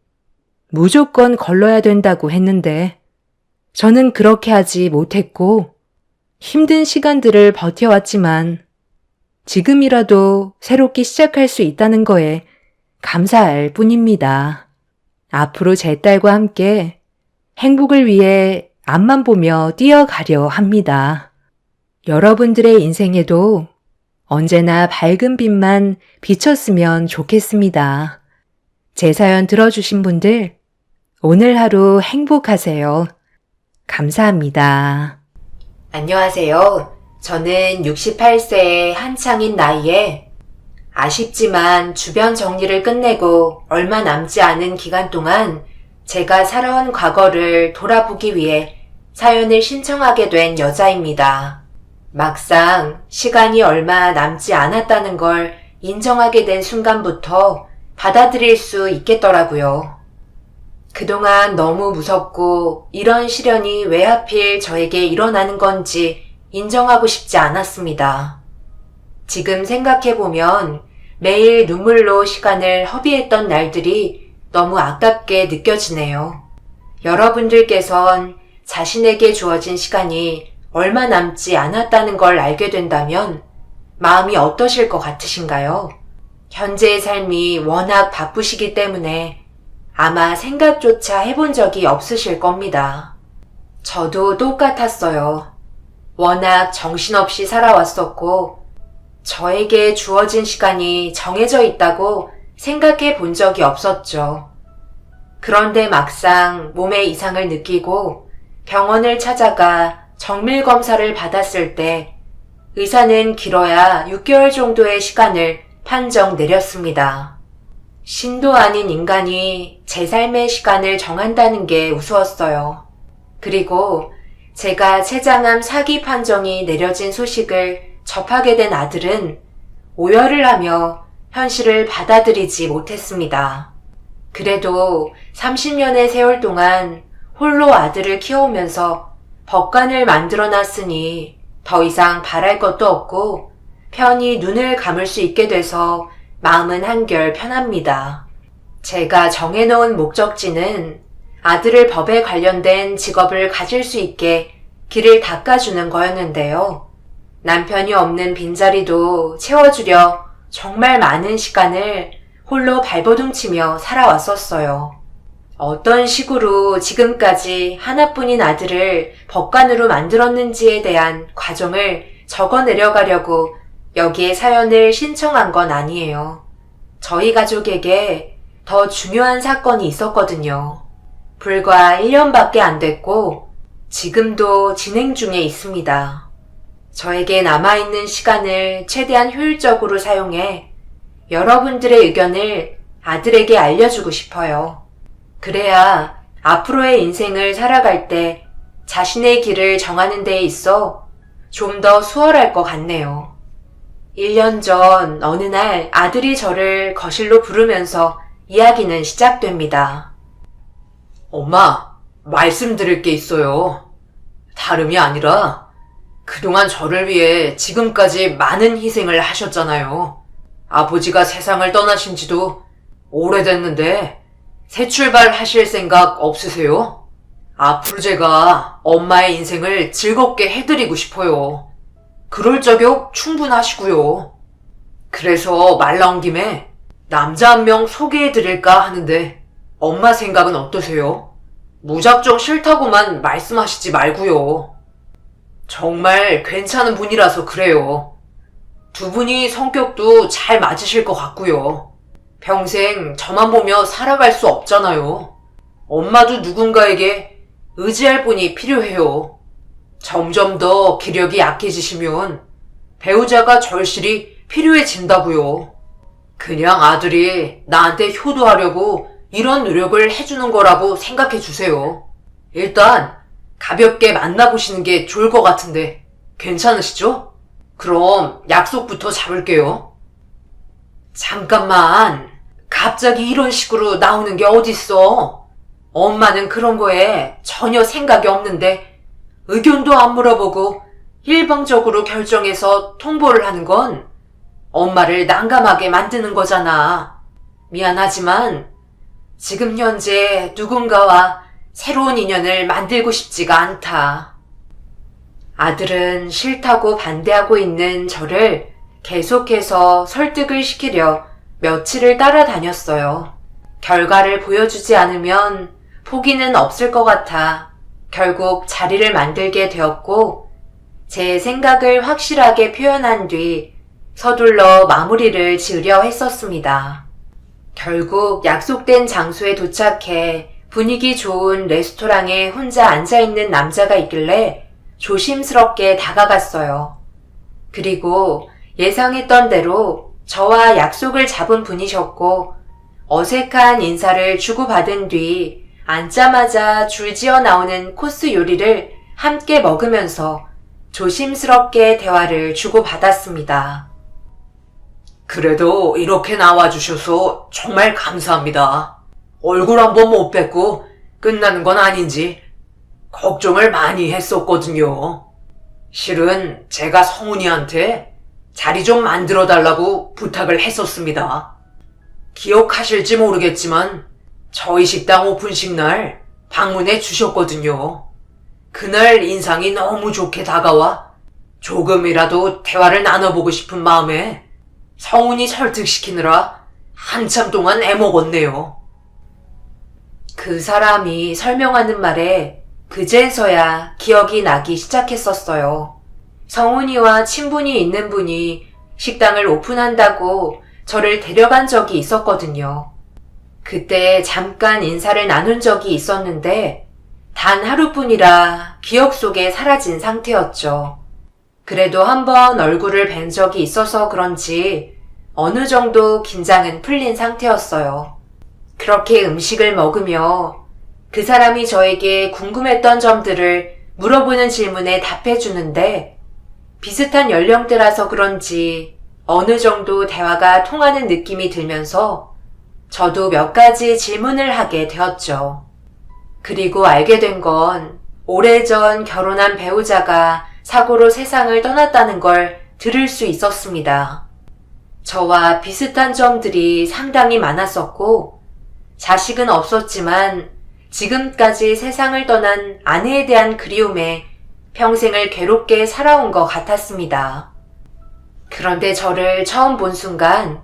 무조건 걸러야 된다고 했는데 저는 그렇게 하지 못했고 힘든 시간들을 버텨왔지만 지금이라도 새롭게 시작할 수 있다는 거에 감사할 뿐입니다. 앞으로 제 딸과 함께 행복을 위해 앞만 보며 뛰어가려 합니다. 여러분들의 인생에도 언제나 밝은 빛만 비쳤으면 좋겠습니다. 제 사연 들어주신 분들 오늘 하루 행복하세요. 감사합니다. 안녕하세요. 저는 68세의 한창인 나이에 아쉽지만 주변 정리를 끝내고 얼마 남지 않은 기간 동안 제가 살아온 과거를 돌아보기 위해 사연을 신청하게 된 여자입니다. 막상 시간이 얼마 남지 않았다는 걸 인정하게 된 순간부터 받아들일 수 있겠더라고요. 그동안 너무 무섭고 이런 시련이 왜 하필 저에게 일어나는 건지 인정하고 싶지 않았습니다. 지금 생각해보면 매일 눈물로 시간을 허비했던 날들이 너무 아깝게 느껴지네요. 여러분들께선 자신에게 주어진 시간이 얼마 남지 않았다는 걸 알게 된다면 마음이 어떠실 것 같으신가요? 현재의 삶이 워낙 바쁘시기 때문에 아마 생각조차 해본 적이 없으실 겁니다. 저도 똑같았어요. 워낙 정신없이 살아왔었고, 저에게 주어진 시간이 정해져 있다고 생각해 본 적이 없었죠. 그런데 막상 몸에 이상을 느끼고 병원을 찾아가 정밀 검사를 받았을 때 의사는 길어야 6개월 정도의 시간을 판정 내렸습니다. 신도 아닌 인간이 제 삶의 시간을 정한다는 게 우스웠어요. 그리고 제가 췌장암 4기 판정이 내려진 소식을 접하게 된 아들은 오열을 하며 현실을 받아들이지 못했습니다. 그래도 30년의 세월 동안 홀로 아들을 키워오면서 법관을 만들어놨으니 더 이상 바랄 것도 없고 편히 눈을 감을 수 있게 돼서 마음은 한결 편합니다. 제가 정해놓은 목적지는 아들을 법에 관련된 직업을 가질 수 있게 길을 닦아주는 거였는데요. 남편이 없는 빈자리도 채워주려 정말 많은 시간을 홀로 발버둥치며 살아왔었어요. 어떤 식으로 지금까지 하나뿐인 아들을 법관으로 만들었는지에 대한 과정을 적어 내려가려고 여기에 사연을 신청한 건 아니에요. 저희 가족에게 더 중요한 사건이 있었거든요. 불과 1년밖에 안 됐고 지금도 진행 중에 있습니다. 저에게 남아있는 시간을 최대한 효율적으로 사용해 여러분들의 의견을 아들에게 알려주고 싶어요. 그래야 앞으로의 인생을 살아갈 때 자신의 길을 정하는 데에 있어 좀 더 수월할 것 같네요. 1년 전 어느 날 아들이 저를 거실로 부르면서 이야기는 시작됩니다. 엄마, 말씀드릴 게 있어요. 다름이 아니라 그동안 저를 위해 지금까지 많은 희생을 하셨잖아요. 아버지가 세상을 떠나신 지도 오래됐는데 새 출발하실 생각 없으세요? 앞으로 제가 엄마의 인생을 즐겁게 해드리고 싶어요. 그럴 자격 충분하시고요. 그래서 말 나온 김에 남자 한 명 소개해드릴까 하는데 엄마 생각은 어떠세요? 무작정 싫다고만 말씀하시지 말고요. 정말 괜찮은 분이라서 그래요. 두 분이 성격도 잘 맞으실 것 같고요. 평생 저만 보며 살아갈 수 없잖아요. 엄마도 누군가에게 의지할 분이 필요해요. 점점 더 기력이 약해지시면 배우자가 절실히 필요해진다고요. 그냥 아들이 나한테 효도하려고 이런 노력을 해주는 거라고 생각해 주세요. 일단 가볍게 만나보시는 게 좋을 것 같은데 괜찮으시죠? 그럼 약속부터 잡을게요. 잠깐만, 갑자기 이런 식으로 나오는 게 어딨어? 엄마는 그런 거에 전혀 생각이 없는데 의견도 안 물어보고 일방적으로 결정해서 통보를 하는 건 엄마를 난감하게 만드는 거잖아. 미안하지만 지금 현재 누군가와 새로운 인연을 만들고 싶지가 않다. 아들은 싫다고 반대하고 있는 저를 계속해서 설득을 시키려 며칠을 따라다녔어요. 결과를 보여주지 않으면 포기는 없을 것 같아 결국 자리를 만들게 되었고 제 생각을 확실하게 표현한 뒤 서둘러 마무리를 지으려 했었습니다. 결국 약속된 장소에 도착해 분위기 좋은 레스토랑에 혼자 앉아있는 남자가 있길래 조심스럽게 다가갔어요. 그리고 예상했던 대로 저와 약속을 잡은 분이셨고 어색한 인사를 주고받은 뒤 앉자마자 줄지어 나오는 코스 요리를 함께 먹으면서 조심스럽게 대화를 주고받았습니다. 그래도 이렇게 나와주셔서 정말 감사합니다. 얼굴 한번 못 뵙고 끝나는 건 아닌지 걱정을 많이 했었거든요. 실은 제가 성훈이한테 자리 좀 만들어 달라고 부탁을 했었습니다. 기억하실지 모르겠지만 저희 식당 오픈식 날 방문해 주셨거든요. 그날 인상이 너무 좋게 다가와 조금이라도 대화를 나눠보고 싶은 마음에 성훈이 설득시키느라 한참 동안 애먹었네요. 그 사람이 설명하는 말에 그제서야 기억이 나기 시작했었어요. 성훈이와 친분이 있는 분이 식당을 오픈한다고 저를 데려간 적이 있었거든요. 그때 잠깐 인사를 나눈 적이 있었는데 단 하루뿐이라 기억 속에 사라진 상태였죠. 그래도 한번 얼굴을 뵌 적이 있어서 그런지 어느 정도 긴장은 풀린 상태였어요. 그렇게 음식을 먹으며 그 사람이 저에게 궁금했던 점들을 물어보는 질문에 답해주는데 비슷한 연령대라서 그런지 어느 정도 대화가 통하는 느낌이 들면서 저도 몇 가지 질문을 하게 되었죠. 그리고 알게 된 건 오래전 결혼한 배우자가 사고로 세상을 떠났다는 걸 들을 수 있었습니다. 저와 비슷한 점들이 상당히 많았었고 자식은 없었지만 지금까지 세상을 떠난 아내에 대한 그리움에 평생을 괴롭게 살아온 것 같았습니다. 그런데 저를 처음 본 순간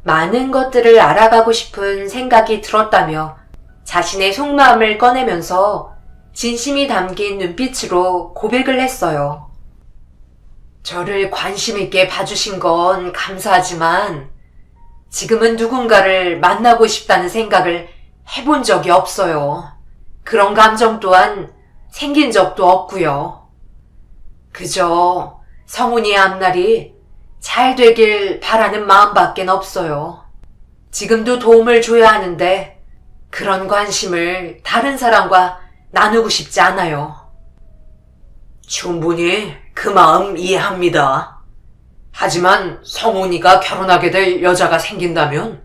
많은 것들을 알아가고 싶은 생각이 들었다며 자신의 속마음을 꺼내면서 진심이 담긴 눈빛으로 고백을 했어요. 저를 관심 있게 봐주신 건 감사하지만 지금은 누군가를 만나고 싶다는 생각을 해본 적이 없어요. 그런 감정 또한 생긴 적도 없고요. 그저 성훈이의 앞날이 잘 되길 바라는 마음밖엔 없어요. 지금도 도움을 줘야 하는데 그런 관심을 다른 사람과 나누고 싶지 않아요. 충분히 그 마음 이해합니다. 하지만 성훈이가 결혼하게 될 여자가 생긴다면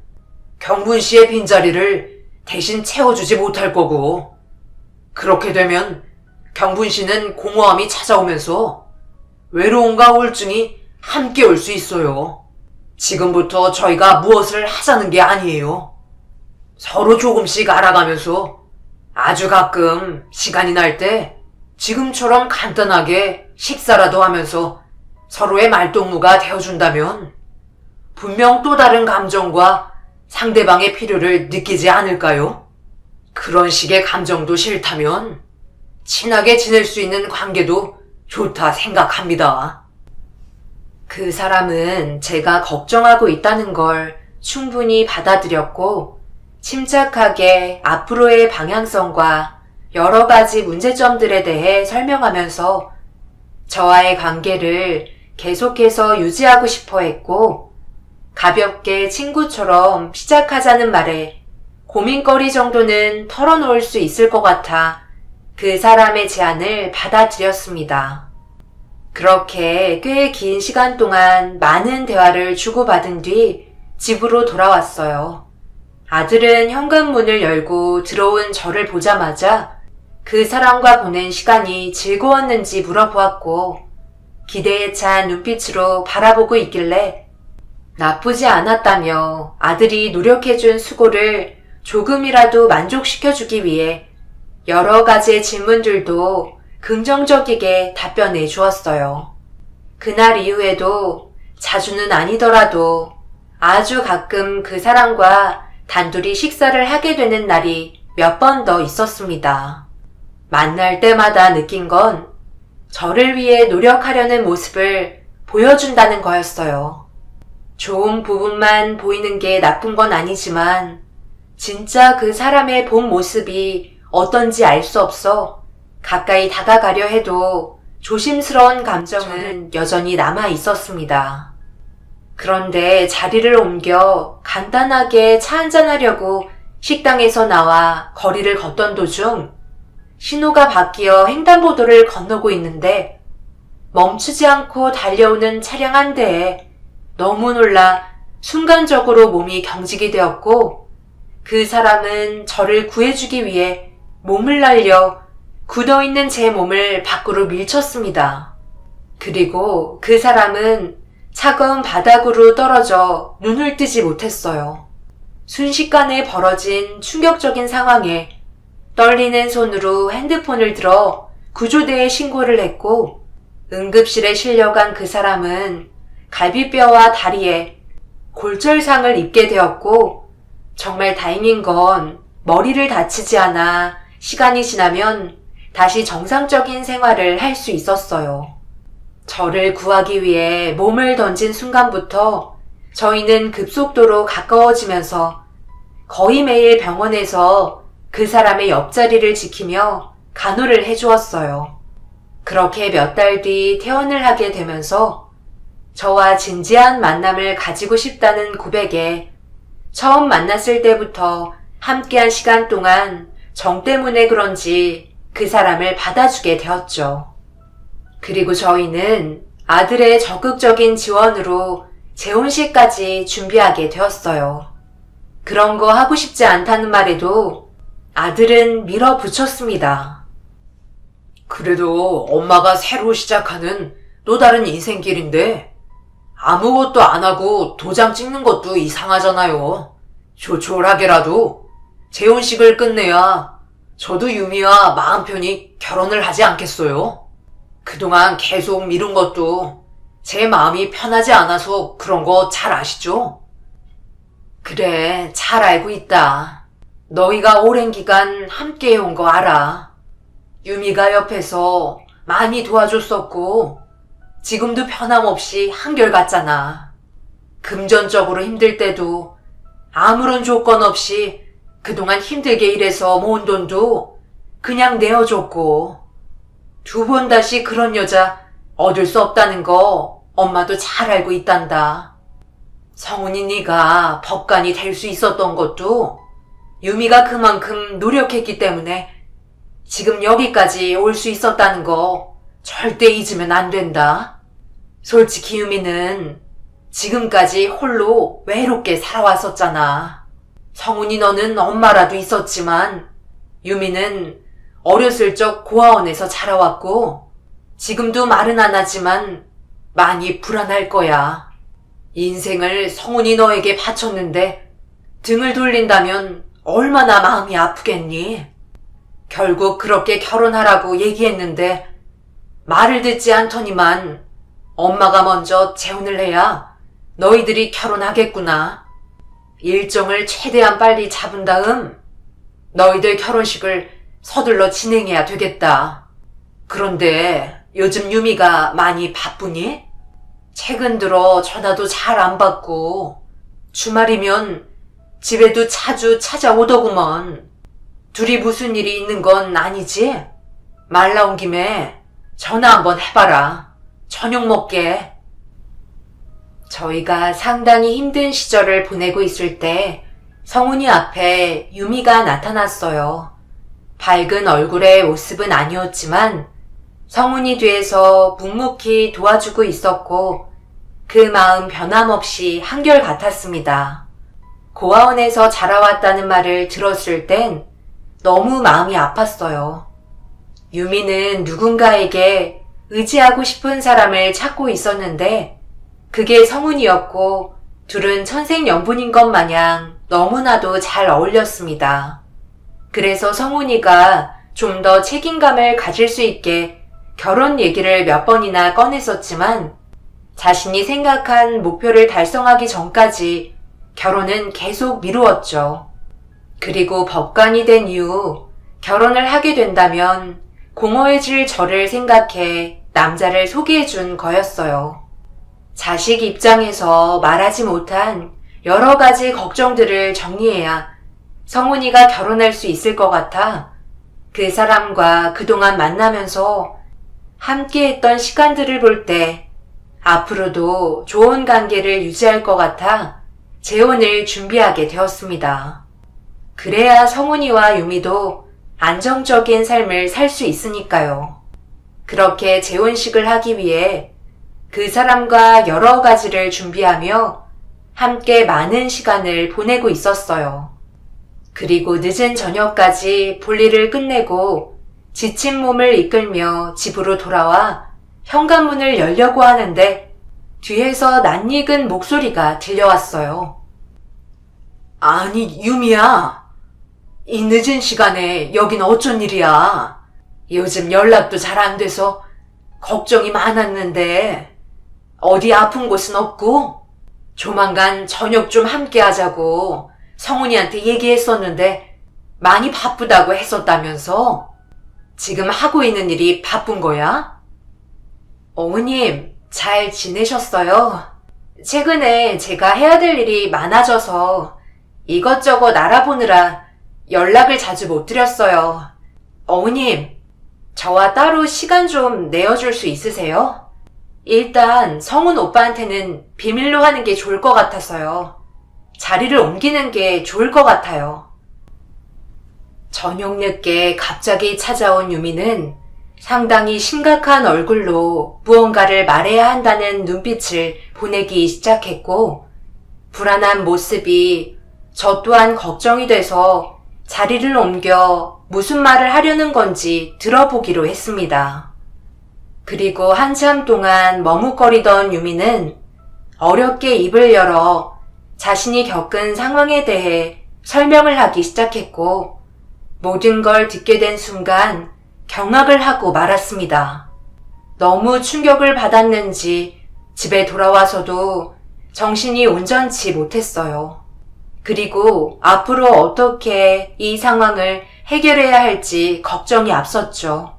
경분 씨의 빈자리를 대신 채워주지 못할 거고 그렇게 되면 경분 씨는 공허함이 찾아오면서 외로움과 우울증이 함께 올 수 있어요. 지금부터 저희가 무엇을 하자는 게 아니에요. 서로 조금씩 알아가면서 아주 가끔 시간이 날 때 지금처럼 간단하게 식사라도 하면서 서로의 말동무가 되어준다면 분명 또 다른 감정과 상대방의 필요를 느끼지 않을까요? 그런 식의 감정도 싫다면 친하게 지낼 수 있는 관계도 좋다 생각합니다. 그 사람은 제가 걱정하고 있다는 걸 충분히 받아들였고 침착하게 앞으로의 방향성과 여러 가지 문제점들에 대해 설명하면서 저와의 관계를 계속해서 유지하고 싶어 했고 가볍게 친구처럼 시작하자는 말에 고민거리 정도는 털어놓을 수 있을 것 같아 그 사람의 제안을 받아들였습니다. 그렇게 꽤 긴 시간 동안 많은 대화를 주고받은 뒤 집으로 돌아왔어요. 아들은 현관문을 열고 들어온 저를 보자마자 그 사람과 보낸 시간이 즐거웠는지 물어보았고 기대에 찬 눈빛으로 바라보고 있길래 나쁘지 않았다며 아들이 노력해준 수고를 조금이라도 만족시켜주기 위해 여러 가지의 질문들도 긍정적이게 답변해 주었어요. 그날 이후에도 자주는 아니더라도 아주 가끔 그 사람과 단둘이 식사를 하게 되는 날이 몇 번 더 있었습니다. 만날 때마다 느낀 건 저를 위해 노력하려는 모습을 보여준다는 거였어요. 좋은 부분만 보이는 게 나쁜 건 아니지만 진짜 그 사람의 본 모습이 어떤지 알 수 없어 가까이 다가가려 해도 조심스러운 감정은 여전히 남아 있었습니다. 그런데 자리를 옮겨 간단하게 차 한잔하려고 식당에서 나와 거리를 걷던 도중 신호가 바뀌어 횡단보도를 건너고 있는데 멈추지 않고 달려오는 차량 한 대에 너무 놀라 순간적으로 몸이 경직이 되었고 그 사람은 저를 구해주기 위해 몸을 날려 굳어있는 제 몸을 밖으로 밀쳤습니다. 그리고 그 사람은 차가운 바닥으로 떨어져 눈을 뜨지 못했어요. 순식간에 벌어진 충격적인 상황에 떨리는 손으로 핸드폰을 들어 구조대에 신고를 했고 응급실에 실려간 그 사람은 갈비뼈와 다리에 골절상을 입게 되었고 정말 다행인 건 머리를 다치지 않아 시간이 지나면 다시 정상적인 생활을 할 수 있었어요. 저를 구하기 위해 몸을 던진 순간부터 저희는 급속도로 가까워지면서 거의 매일 병원에서 그 사람의 옆자리를 지키며 간호를 해주었어요. 그렇게 몇 달 뒤 퇴원을 하게 되면서 저와 진지한 만남을 가지고 싶다는 고백에 처음 만났을 때부터 함께한 시간 동안 정 때문에 그런지 그 사람을 받아주게 되었죠. 그리고 저희는 아들의 적극적인 지원으로 재혼식까지 준비하게 되었어요. 그런 거 하고 싶지 않다는 말에도 아들은 밀어붙였습니다. 그래도 엄마가 새로 시작하는 또 다른 인생길인데 아무것도 안 하고 도장 찍는 것도 이상하잖아요. 조촐하게라도 재혼식을 끝내야 저도 유미와 마음 편히 결혼을 하지 않겠어요? 그동안 계속 미룬 것도 제 마음이 편하지 않아서 그런 거 잘 아시죠? 그래, 잘 알고 있다. 너희가 오랜 기간 함께 해온 거 알아. 유미가 옆에서 많이 도와줬었고 지금도 변함없이 한결같잖아. 금전적으로 힘들 때도 아무런 조건 없이 그동안 힘들게 일해서 모은 돈도 그냥 내어줬고 2번 다시 그런 여자 얻을 수 없다는 거 엄마도 잘 알고 있단다. 성훈이 네가 법관이 될 수 있었던 것도 유미가 그만큼 노력했기 때문에 지금 여기까지 올 수 있었다는 거 절대 잊으면 안 된다. 솔직히 유미는 지금까지 홀로 외롭게 살아왔었잖아. 성훈이 너는 엄마라도 있었지만 유미는 어렸을 적 고아원에서 자라왔고 지금도 말은 안 하지만 많이 불안할 거야. 인생을 성훈이 너에게 바쳤는데 등을 돌린다면 얼마나 마음이 아프겠니? 결국 그렇게 결혼하라고 얘기했는데 말을 듣지 않더니만 엄마가 먼저 재혼을 해야 너희들이 결혼하겠구나. 일정을 최대한 빨리 잡은 다음 너희들 결혼식을 서둘러 진행해야 되겠다. 그런데 요즘 유미가 많이 바쁘니? 최근 들어 전화도 잘 안 받고 주말이면 집에도 자주 찾아오더구먼. 둘이 무슨 일이 있는 건 아니지? 말 나온 김에 전화 한번 해봐라. 저녁 먹게. 저희가 상당히 힘든 시절을 보내고 있을 때 성훈이 앞에 유미가 나타났어요. 밝은 얼굴의 모습은 아니었지만 성훈이 뒤에서 묵묵히 도와주고 있었고 그 마음 변함없이 한결같았습니다. 고아원에서 자라왔다는 말을 들었을 땐 너무 마음이 아팠어요. 유미는 누군가에게 의지하고 싶은 사람을 찾고 있었는데 그게 성훈이었고 둘은 천생연분인 것 마냥 너무나도 잘 어울렸습니다. 그래서 성훈이가 좀 더 책임감을 가질 수 있게 결혼 얘기를 몇 번이나 꺼냈었지만 자신이 생각한 목표를 달성하기 전까지 결혼은 계속 미루었죠. 그리고 법관이 된 이후 결혼을 하게 된다면 공허해질 저를 생각해 남자를 소개해준 거였어요. 자식 입장에서 말하지 못한 여러 가지 걱정들을 정리해야 성훈이가 결혼할 수 있을 것 같아 그 사람과 그동안 만나면서 함께 했던 시간들을 볼 때 앞으로도 좋은 관계를 유지할 것 같아 재혼을 준비하게 되었습니다. 그래야 성훈이와 유미도 안정적인 삶을 살 수 있으니까요. 그렇게 재혼식을 하기 위해 그 사람과 여러 가지를 준비하며 함께 많은 시간을 보내고 있었어요. 그리고 늦은 저녁까지 볼일을 끝내고 지친 몸을 이끌며 집으로 돌아와 현관문을 열려고 하는데 뒤에서 낯익은 목소리가 들려왔어요. 아니, 유미야. 이 늦은 시간에 여긴 어쩐 일이야? 요즘 연락도 잘 안 돼서 걱정이 많았는데 어디 아픈 곳은 없고? 조만간 저녁 좀 함께 하자고 성훈이한테 얘기했었는데 많이 바쁘다고 했었다면서? 지금 하고 있는 일이 바쁜 거야? 어머님, 잘 지내셨어요? 최근에 제가 해야 될 일이 많아져서 이것저것 알아보느라 연락을 자주 못 드렸어요. 어머님, 저와 따로 시간 좀 내어줄 수 있으세요? 일단 성훈 오빠한테는 비밀로 하는 게 좋을 것 같아서요. 자리를 옮기는 게 좋을 것 같아요. 저녁 늦게 갑자기 찾아온 유미는 상당히 심각한 얼굴로 무언가를 말해야 한다는 눈빛을 보내기 시작했고, 불안한 모습이 저 또한 걱정이 돼서 자리를 옮겨 무슨 말을 하려는 건지 들어보기로 했습니다. 그리고 한참 동안 머뭇거리던 유미는 어렵게 입을 열어 자신이 겪은 상황에 대해 설명을 하기 시작했고, 모든 걸 듣게 된 순간 경악을 하고 말았습니다. 너무 충격을 받았는지 집에 돌아와서도 정신이 온전치 못했어요. 그리고 앞으로 어떻게 이 상황을 해결해야 할지 걱정이 앞섰죠.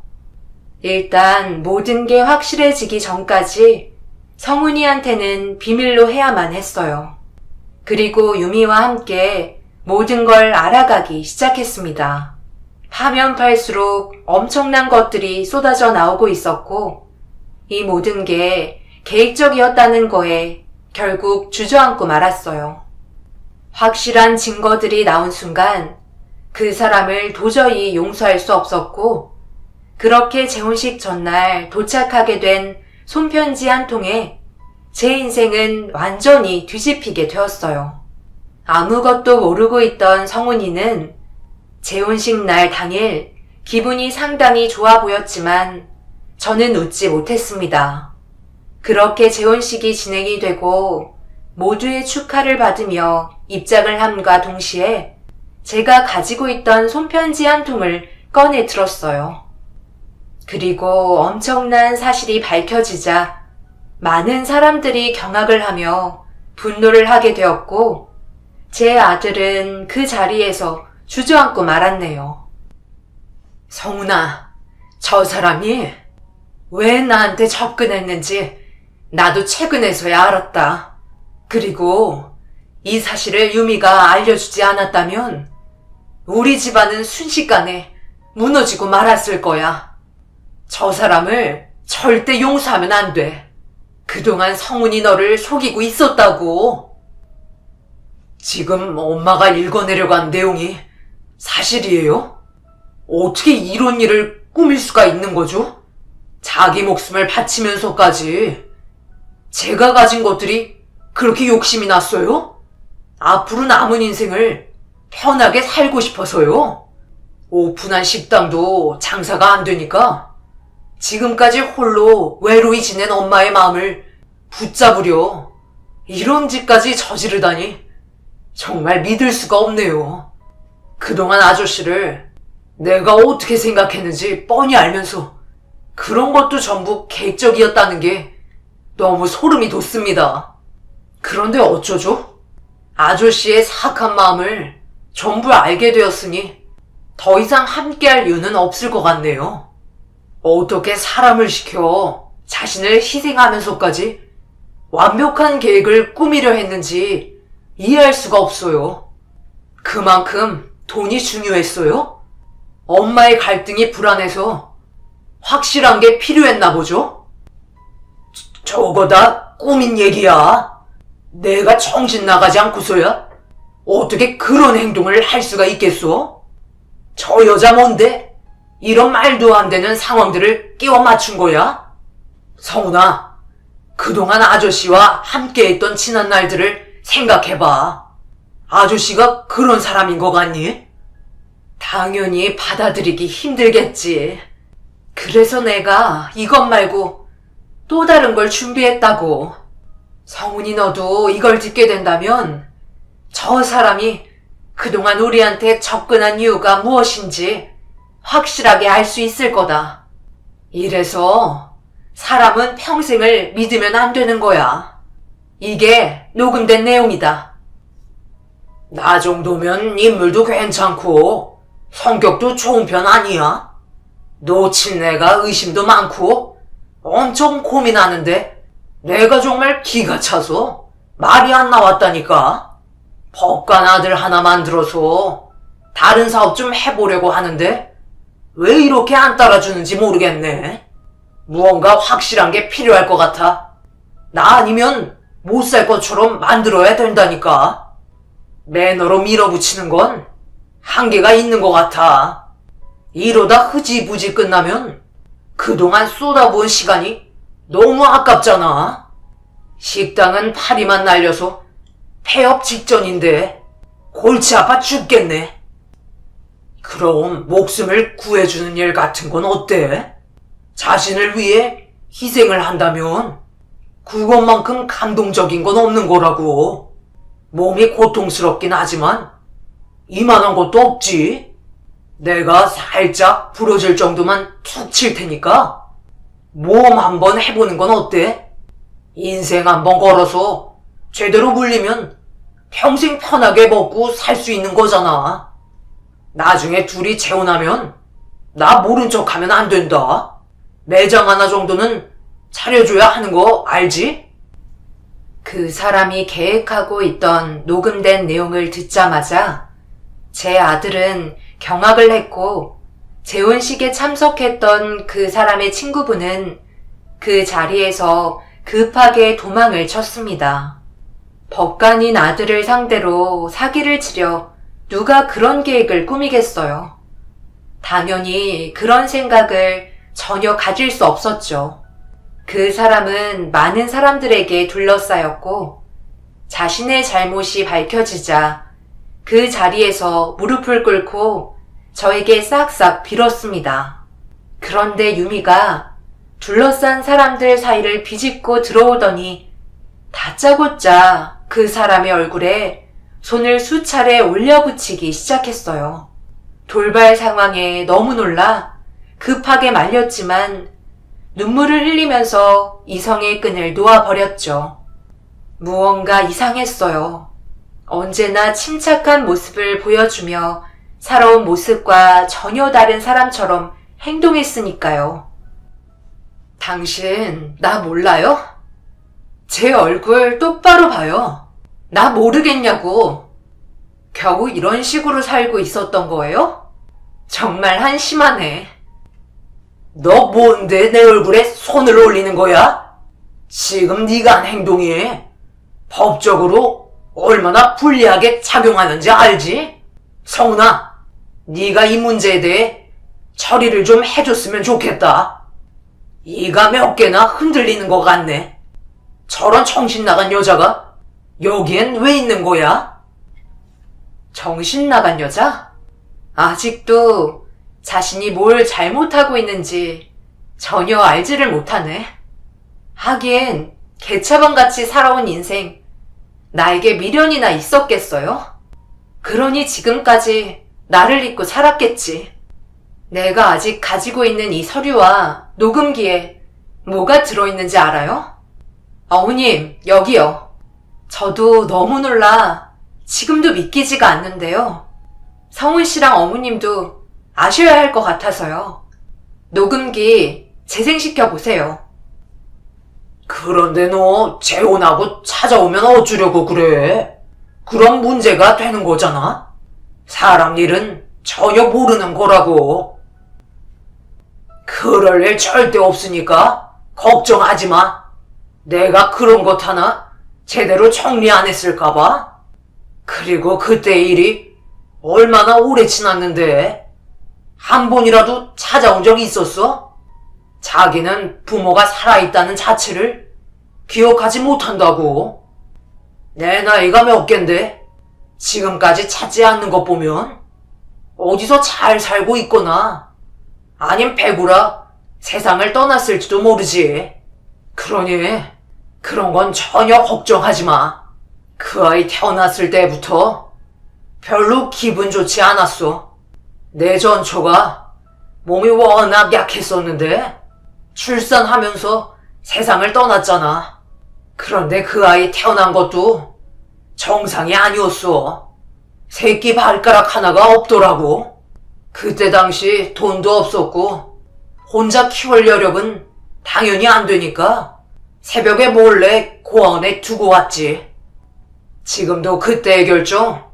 일단 모든 게 확실해지기 전까지 성훈이한테는 비밀로 해야만 했어요. 그리고 유미와 함께 모든 걸 알아가기 시작했습니다. 파면 팔수록 엄청난 것들이 쏟아져 나오고 있었고, 이 모든 게 계획적이었다는 거에 결국 주저앉고 말았어요. 확실한 증거들이 나온 순간 그 사람을 도저히 용서할 수 없었고, 그렇게 재혼식 전날 도착하게 된 손편지 한 통에 제 인생은 완전히 뒤집히게 되었어요. 아무것도 모르고 있던 성훈이는 재혼식 날 당일 기분이 상당히 좋아 보였지만 저는 웃지 못했습니다. 그렇게 재혼식이 진행이 되고 모두의 축하를 받으며 입장을 함과 동시에 제가 가지고 있던 손편지 한 통을 꺼내 들었어요. 그리고 엄청난 사실이 밝혀지자 많은 사람들이 경악을 하며 분노를 하게 되었고, 제 아들은 그 자리에서 주저앉고 말았네요. 성훈아, 저 사람이 왜 나한테 접근했는지 나도 최근에서야 알았다. 그리고 이 사실을 유미가 알려주지 않았다면 우리 집안은 순식간에 무너지고 말았을 거야. 저 사람을 절대 용서하면 안 돼. 그동안 성훈이 너를 속이고 있었다고. 지금 엄마가 읽어내려고 한 내용이 사실이에요? 어떻게 이런 일을 꾸밀 수가 있는 거죠? 자기 목숨을 바치면서까지. 제가 가진 것들이 그렇게 욕심이 났어요? 앞으로 남은 인생을 편하게 살고 싶어서요. 오픈한 식당도 장사가 안 되니까 지금까지 홀로 외로이 지낸 엄마의 마음을 붙잡으려 이런 짓까지 저지르다니 정말 믿을 수가 없네요. 그동안 아저씨를 내가 어떻게 생각했는지 뻔히 알면서 그런 것도 전부 계획적이었다는 게 너무 소름이 돋습니다. 그런데 어쩌죠? 아저씨의 사악한 마음을 전부 알게 되었으니 더 이상 함께할 이유는 없을 것 같네요. 어떻게 사람을 시켜 자신을 희생하면서까지 완벽한 계획을 꾸미려 했는지 이해할 수가 없어요. 그만큼 돈이 중요했어요? 엄마의 갈등이 불안해서 확실한 게 필요했나 보죠? 저거 다 꾸민 얘기야. 내가 정신 나가지 않고서야 어떻게 그런 행동을 할 수가 있겠어? 저 여자 뭔데? 이런 말도 안 되는 상황들을 끼워 맞춘 거야? 성훈아, 그동안 아저씨와 함께했던 지난 날들을 생각해봐. 아저씨가 그런 사람인 것 같니? 당연히 받아들이기 힘들겠지. 그래서 내가 이것 말고 또 다른 걸 준비했다고. 성훈이 너도 이걸 듣게 된다면 저 사람이 그동안 우리한테 접근한 이유가 무엇인지 확실하게 알 수 있을 거다. 이래서 사람은 평생을 믿으면 안 되는 거야. 이게 녹음된 내용이다. 나 정도면 인물도 괜찮고 성격도 좋은 편 아니야? 놓친 내가 의심도 많고 엄청 고민하는데 내가 정말 기가 차서 말이 안 나왔다니까. 법관 아들 하나 만들어서 다른 사업 좀 해보려고 하는데 왜 이렇게 안 따라주는지 모르겠네. 무언가 확실한 게 필요할 것 같아. 나 아니면 못 살 것처럼 만들어야 된다니까. 매너로 밀어붙이는 건 한계가 있는 것 같아. 이러다 흐지부지 끝나면 그동안 쏟아부은 시간이 너무 아깝잖아. 식당은 파리만 날려서 폐업 직전인데 골치 아파 죽겠네. 그럼 목숨을 구해주는 일 같은 건 어때? 자신을 위해 희생을 한다면 그것만큼 감동적인 건 없는 거라고. 몸이 고통스럽긴 하지만 이만한 것도 없지. 내가 살짝 부러질 정도만 툭 칠 테니까 모험 한번 해보는 건 어때? 인생 한번 걸어서 제대로 물리면 평생 편하게 먹고 살 수 있는 거잖아. 나중에 둘이 재혼하면 나 모른 척 하면 안 된다. 매장 하나 정도는 차려줘야 하는 거 알지? 그 사람이 계획하고 있던 녹음된 내용을 듣자마자 제 아들은 경악을 했고 재혼식에 참석했던 그 사람의 친구분은 그 자리에서 급하게 도망을 쳤습니다. 법관인 아들을 상대로 사기를 치려 누가 그런 계획을 꾸미겠어요. 당연히 그런 생각을 전혀 가질 수 없었죠. 그 사람은 많은 사람들에게 둘러싸였고 자신의 잘못이 밝혀지자 그 자리에서 무릎을 꿇고 저에게 싹싹 빌었습니다. 그런데 유미가 둘러싼 사람들 사이를 비집고 들어오더니 다짜고짜 그 사람의 얼굴에 손을 수차례 올려붙이기 시작했어요. 돌발 상황에 너무 놀라 급하게 말렸지만 눈물을 흘리면서 이성의 끈을 놓아버렸죠. 무언가 이상했어요. 언제나 침착한 모습을 보여주며 살아온 모습과 전혀 다른 사람처럼 행동했으니까요. 당신 나 몰라요? 제 얼굴 똑바로 봐요. 나 모르겠냐고. 겨우 이런 식으로 살고 있었던 거예요? 정말 한심하네. 너 뭔데 내 얼굴에 손을 올리는 거야? 지금 네가 한 행동이 법적으로 얼마나 불리하게 작용하는지 알지? 성훈아, 네가 이 문제에 대해 처리를 좀 해줬으면 좋겠다. 이가 몇 개나 흔들리는 것 같네. 저런 정신 나간 여자가 여기엔 왜 있는 거야? 정신 나간 여자? 아직도 자신이 뭘 잘못하고 있는지 전혀 알지를 못하네. 하기엔 개차반같이 살아온 인생 나에게 미련이나 있었겠어요? 그러니 지금까지 나를 잊고 살았겠지. 내가 아직 가지고 있는 이 서류와 녹음기에 뭐가 들어있는지 알아요? 어머님, 여기요. 저도 너무 놀라 지금도 믿기지가 않는데요. 성훈 씨랑 어머님도 아셔야 할 것 같아서요. 녹음기 재생시켜 보세요. 그런데 너 재혼하고 찾아오면 어쩌려고 그래? 그럼 문제가 되는 거잖아? 사람 일은 전혀 모르는 거라고. 그럴 일 절대 없으니까 걱정하지 마. 내가 그런 것 하나 제대로 정리 안 했을까봐. 그리고 그때 일이 얼마나 오래 지났는데 한 번이라도 찾아온 적이 있었어? 자기는 부모가 살아있다는 자체를 기억하지 못한다고. 내 나이가 몇 갠데 지금까지 찾지 않는 것 보면 어디서 잘 살고 있거나 아님 배구라 세상을 떠났을지도 모르지. 그러니 그런 건 전혀 걱정하지 마. 그 아이 태어났을 때부터 별로 기분 좋지 않았어. 내 전초가 몸이 워낙 약했었는데 출산하면서 세상을 떠났잖아. 그런데 그 아이 태어난 것도 정상이 아니었어. 새끼 발가락 하나가 없더라고. 그때 당시 돈도 없었고 혼자 키울 여력은 당연히 안 되니까 새벽에 몰래 고아원에 두고 왔지. 지금도 그때의 결정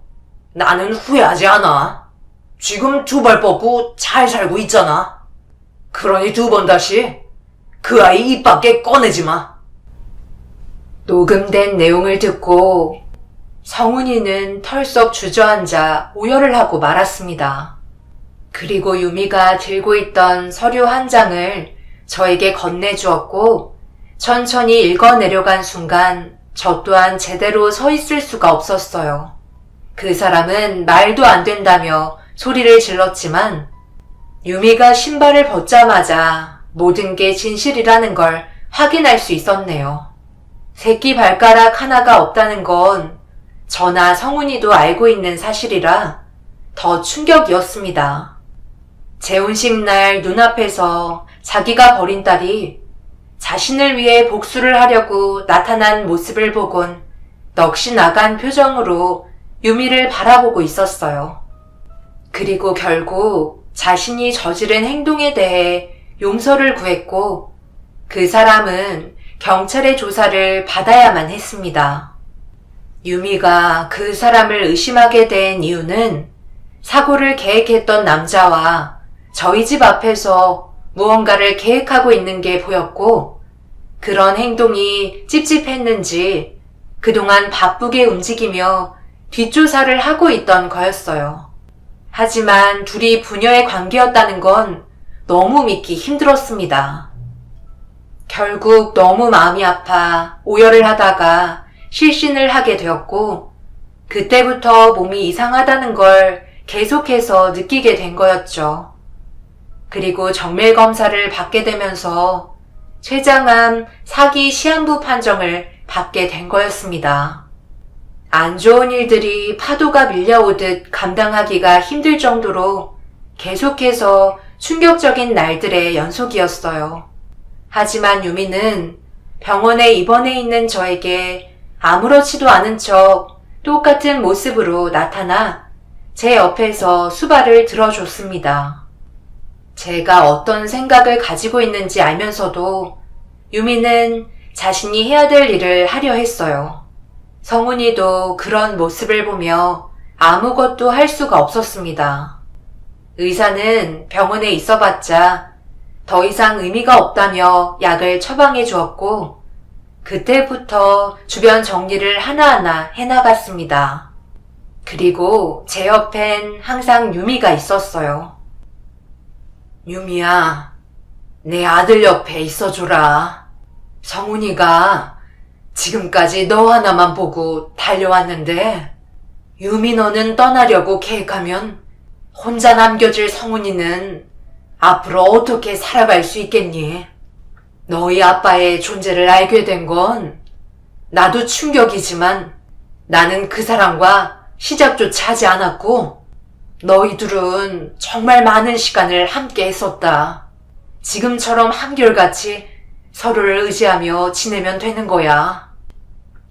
나는 후회하지 않아. 지금 두 발 뻗고 잘 살고 있잖아. 그러니 두 번 다시 그 아이 입 밖에 꺼내지 마. 녹음된 내용을 듣고 성훈이는 털썩 주저앉아 오열을 하고 말았습니다. 그리고 유미가 들고 있던 서류 한 장을 저에게 건네주었고 천천히 읽어내려간 순간 저 또한 제대로 서 있을 수가 없었어요. 그 사람은 말도 안 된다며 소리를 질렀지만 유미가 신발을 벗자마자 모든 게 진실이라는 걸 확인할 수 있었네요. 새끼 발가락 하나가 없다는 건 저나 성훈이도 알고 있는 사실이라 더 충격이었습니다. 재혼식 날 눈앞에서 자기가 버린 딸이 자신을 위해 복수를 하려고 나타난 모습을 보곤 넋이 나간 표정으로 유미를 바라보고 있었어요. 그리고 결국 자신이 저지른 행동에 대해 용서를 구했고 그 사람은 경찰의 조사를 받아야만 했습니다. 유미가 그 사람을 의심하게 된 이유는 사고를 계획했던 남자와 저희 집 앞에서 무언가를 계획하고 있는 게 보였고 그런 행동이 찝찝했는지 그동안 바쁘게 움직이며 뒷조사를 하고 있던 거였어요. 하지만 둘이 부녀의 관계였다는 건 너무 믿기 힘들었습니다. 결국 너무 마음이 아파 오열을 하다가 실신을 하게 되었고 그때부터 몸이 이상하다는 걸 계속해서 느끼게 된 거였죠. 그리고 정밀검사를 받게 되면서 췌장암 사기 시한부 판정을 받게 된 거였습니다. 안 좋은 일들이 파도가 밀려오듯 감당하기가 힘들 정도로 계속해서 충격적인 날들의 연속이었어요. 하지만 유미는 병원에 입원해 있는 저에게 아무렇지도 않은 척 똑같은 모습으로 나타나 제 옆에서 수발을 들어줬습니다. 제가 어떤 생각을 가지고 있는지 알면서도 유미는 자신이 해야 될 일을 하려 했어요. 성훈이도 그런 모습을 보며 아무것도 할 수가 없었습니다. 의사는 병원에 있어봤자 더 이상 의미가 없다며 약을 처방해 주었고 그때부터 주변 정리를 하나하나 해나갔습니다. 그리고 제 옆엔 항상 유미가 있었어요. 유미야, 내 아들 옆에 있어줘라. 성훈이가 지금까지 너 하나만 보고 달려왔는데 유미 너는 떠나려고 계획하면 혼자 남겨질 성훈이는 앞으로 어떻게 살아갈 수 있겠니? 너희 아빠의 존재를 알게 된 건 나도 충격이지만 나는 그 사람과 시작조차 하지 않았고 너희 둘은 정말 많은 시간을 함께 했었다. 지금처럼 한결같이 서로를 의지하며 지내면 되는 거야.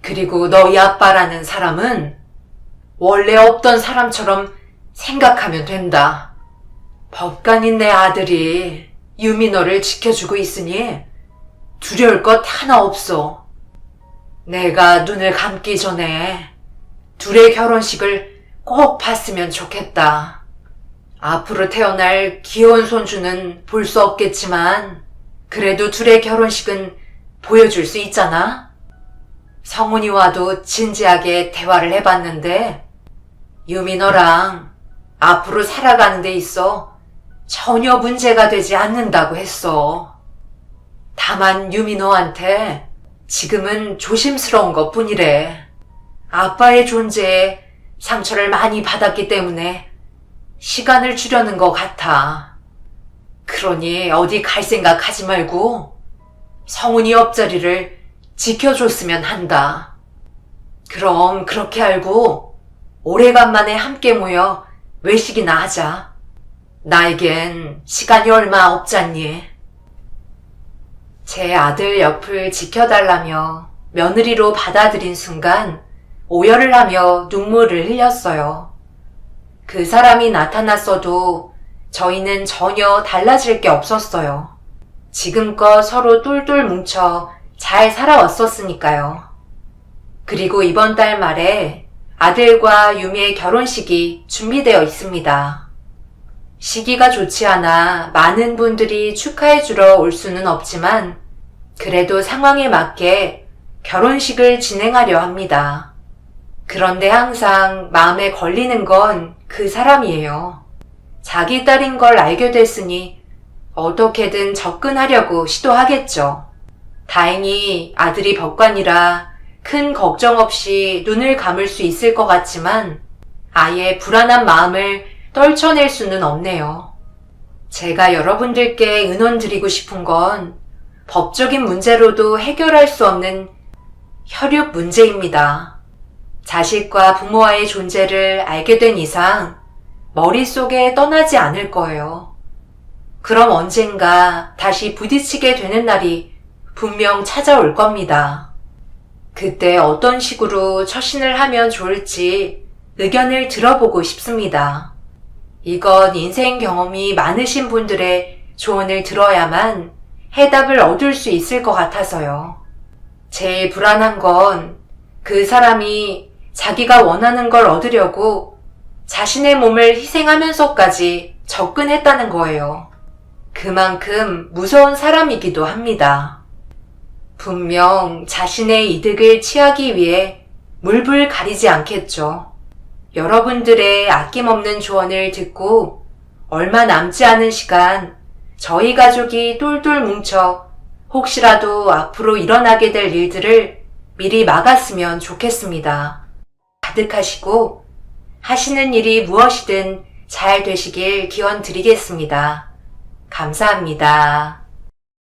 그리고 너희 아빠라는 사람은 원래 없던 사람처럼 생각하면 된다. 법관인 내 아들이 유미 너를 지켜주고 있으니 두려울 것 하나 없어. 내가 눈을 감기 전에 둘의 결혼식을 꼭 봤으면 좋겠다. 앞으로 태어날 귀여운 손주는 볼 수 없겠지만 그래도 둘의 결혼식은 보여줄 수 있잖아. 성훈이와도 진지하게 대화를 해봤는데 유미 너랑 앞으로 살아가는 데 있어 전혀 문제가 되지 않는다고 했어. 다만 유미 너한테 지금은 조심스러운 것 뿐이래. 아빠의 존재에 상처를 많이 받았기 때문에 시간을 주려는 것 같아. 그러니 어디 갈 생각 하지 말고 성훈이 옆자리를 지켜줬으면 한다. 그럼 그렇게 알고 오래간만에 함께 모여 외식이나 하자. 나에겐 시간이 얼마 없잖니. 제 아들 옆을 지켜달라며 며느리로 받아들인 순간 오열을 하며 눈물을 흘렸어요. 그 사람이 나타났어도 저희는 전혀 달라질 게 없었어요. 지금껏 서로 똘똘 뭉쳐 잘 살아왔었으니까요. 그리고 이번 달 말에 아들과 유미의 결혼식이 준비되어 있습니다. 시기가 좋지 않아 많은 분들이 축하해주러 올 수는 없지만 그래도 상황에 맞게 결혼식을 진행하려 합니다. 그런데 항상 마음에 걸리는 건 그 사람이에요. 자기 딸인 걸 알게 됐으니 어떻게든 접근하려고 시도하겠죠. 다행히 아들이 법관이라 큰 걱정 없이 눈을 감을 수 있을 것 같지만 아예 불안한 마음을 떨쳐낼 수는 없네요. 제가 여러분들께 은원드리고 싶은 건 법적인 문제로도 해결할 수 없는 혈육 문제입니다. 자식과 부모와의 존재를 알게 된 이상 머릿속에 떠나지 않을 거예요. 그럼 언젠가 다시 부딪히게 되는 날이 분명 찾아올 겁니다. 그때 어떤 식으로 처신을 하면 좋을지 의견을 들어보고 싶습니다. 이건 인생 경험이 많으신 분들의 조언을 들어야만 해답을 얻을 수 있을 것 같아서요. 제일 불안한 건 그 사람이 자기가 원하는 걸 얻으려고 자신의 몸을 희생하면서까지 접근했다는 거예요. 그만큼 무서운 사람이기도 합니다. 분명 자신의 이득을 취하기 위해 물불 가리지 않겠죠. 여러분들의 아낌없는 조언을 듣고 얼마 남지 않은 시간 저희 가족이 똘똘 뭉쳐 혹시라도 앞으로 일어나게 될 일들을 미리 막았으면 좋겠습니다. 가득하시고 하시는 일이 무엇이든 잘 되시길 기원 드리겠습니다. 감사합니다.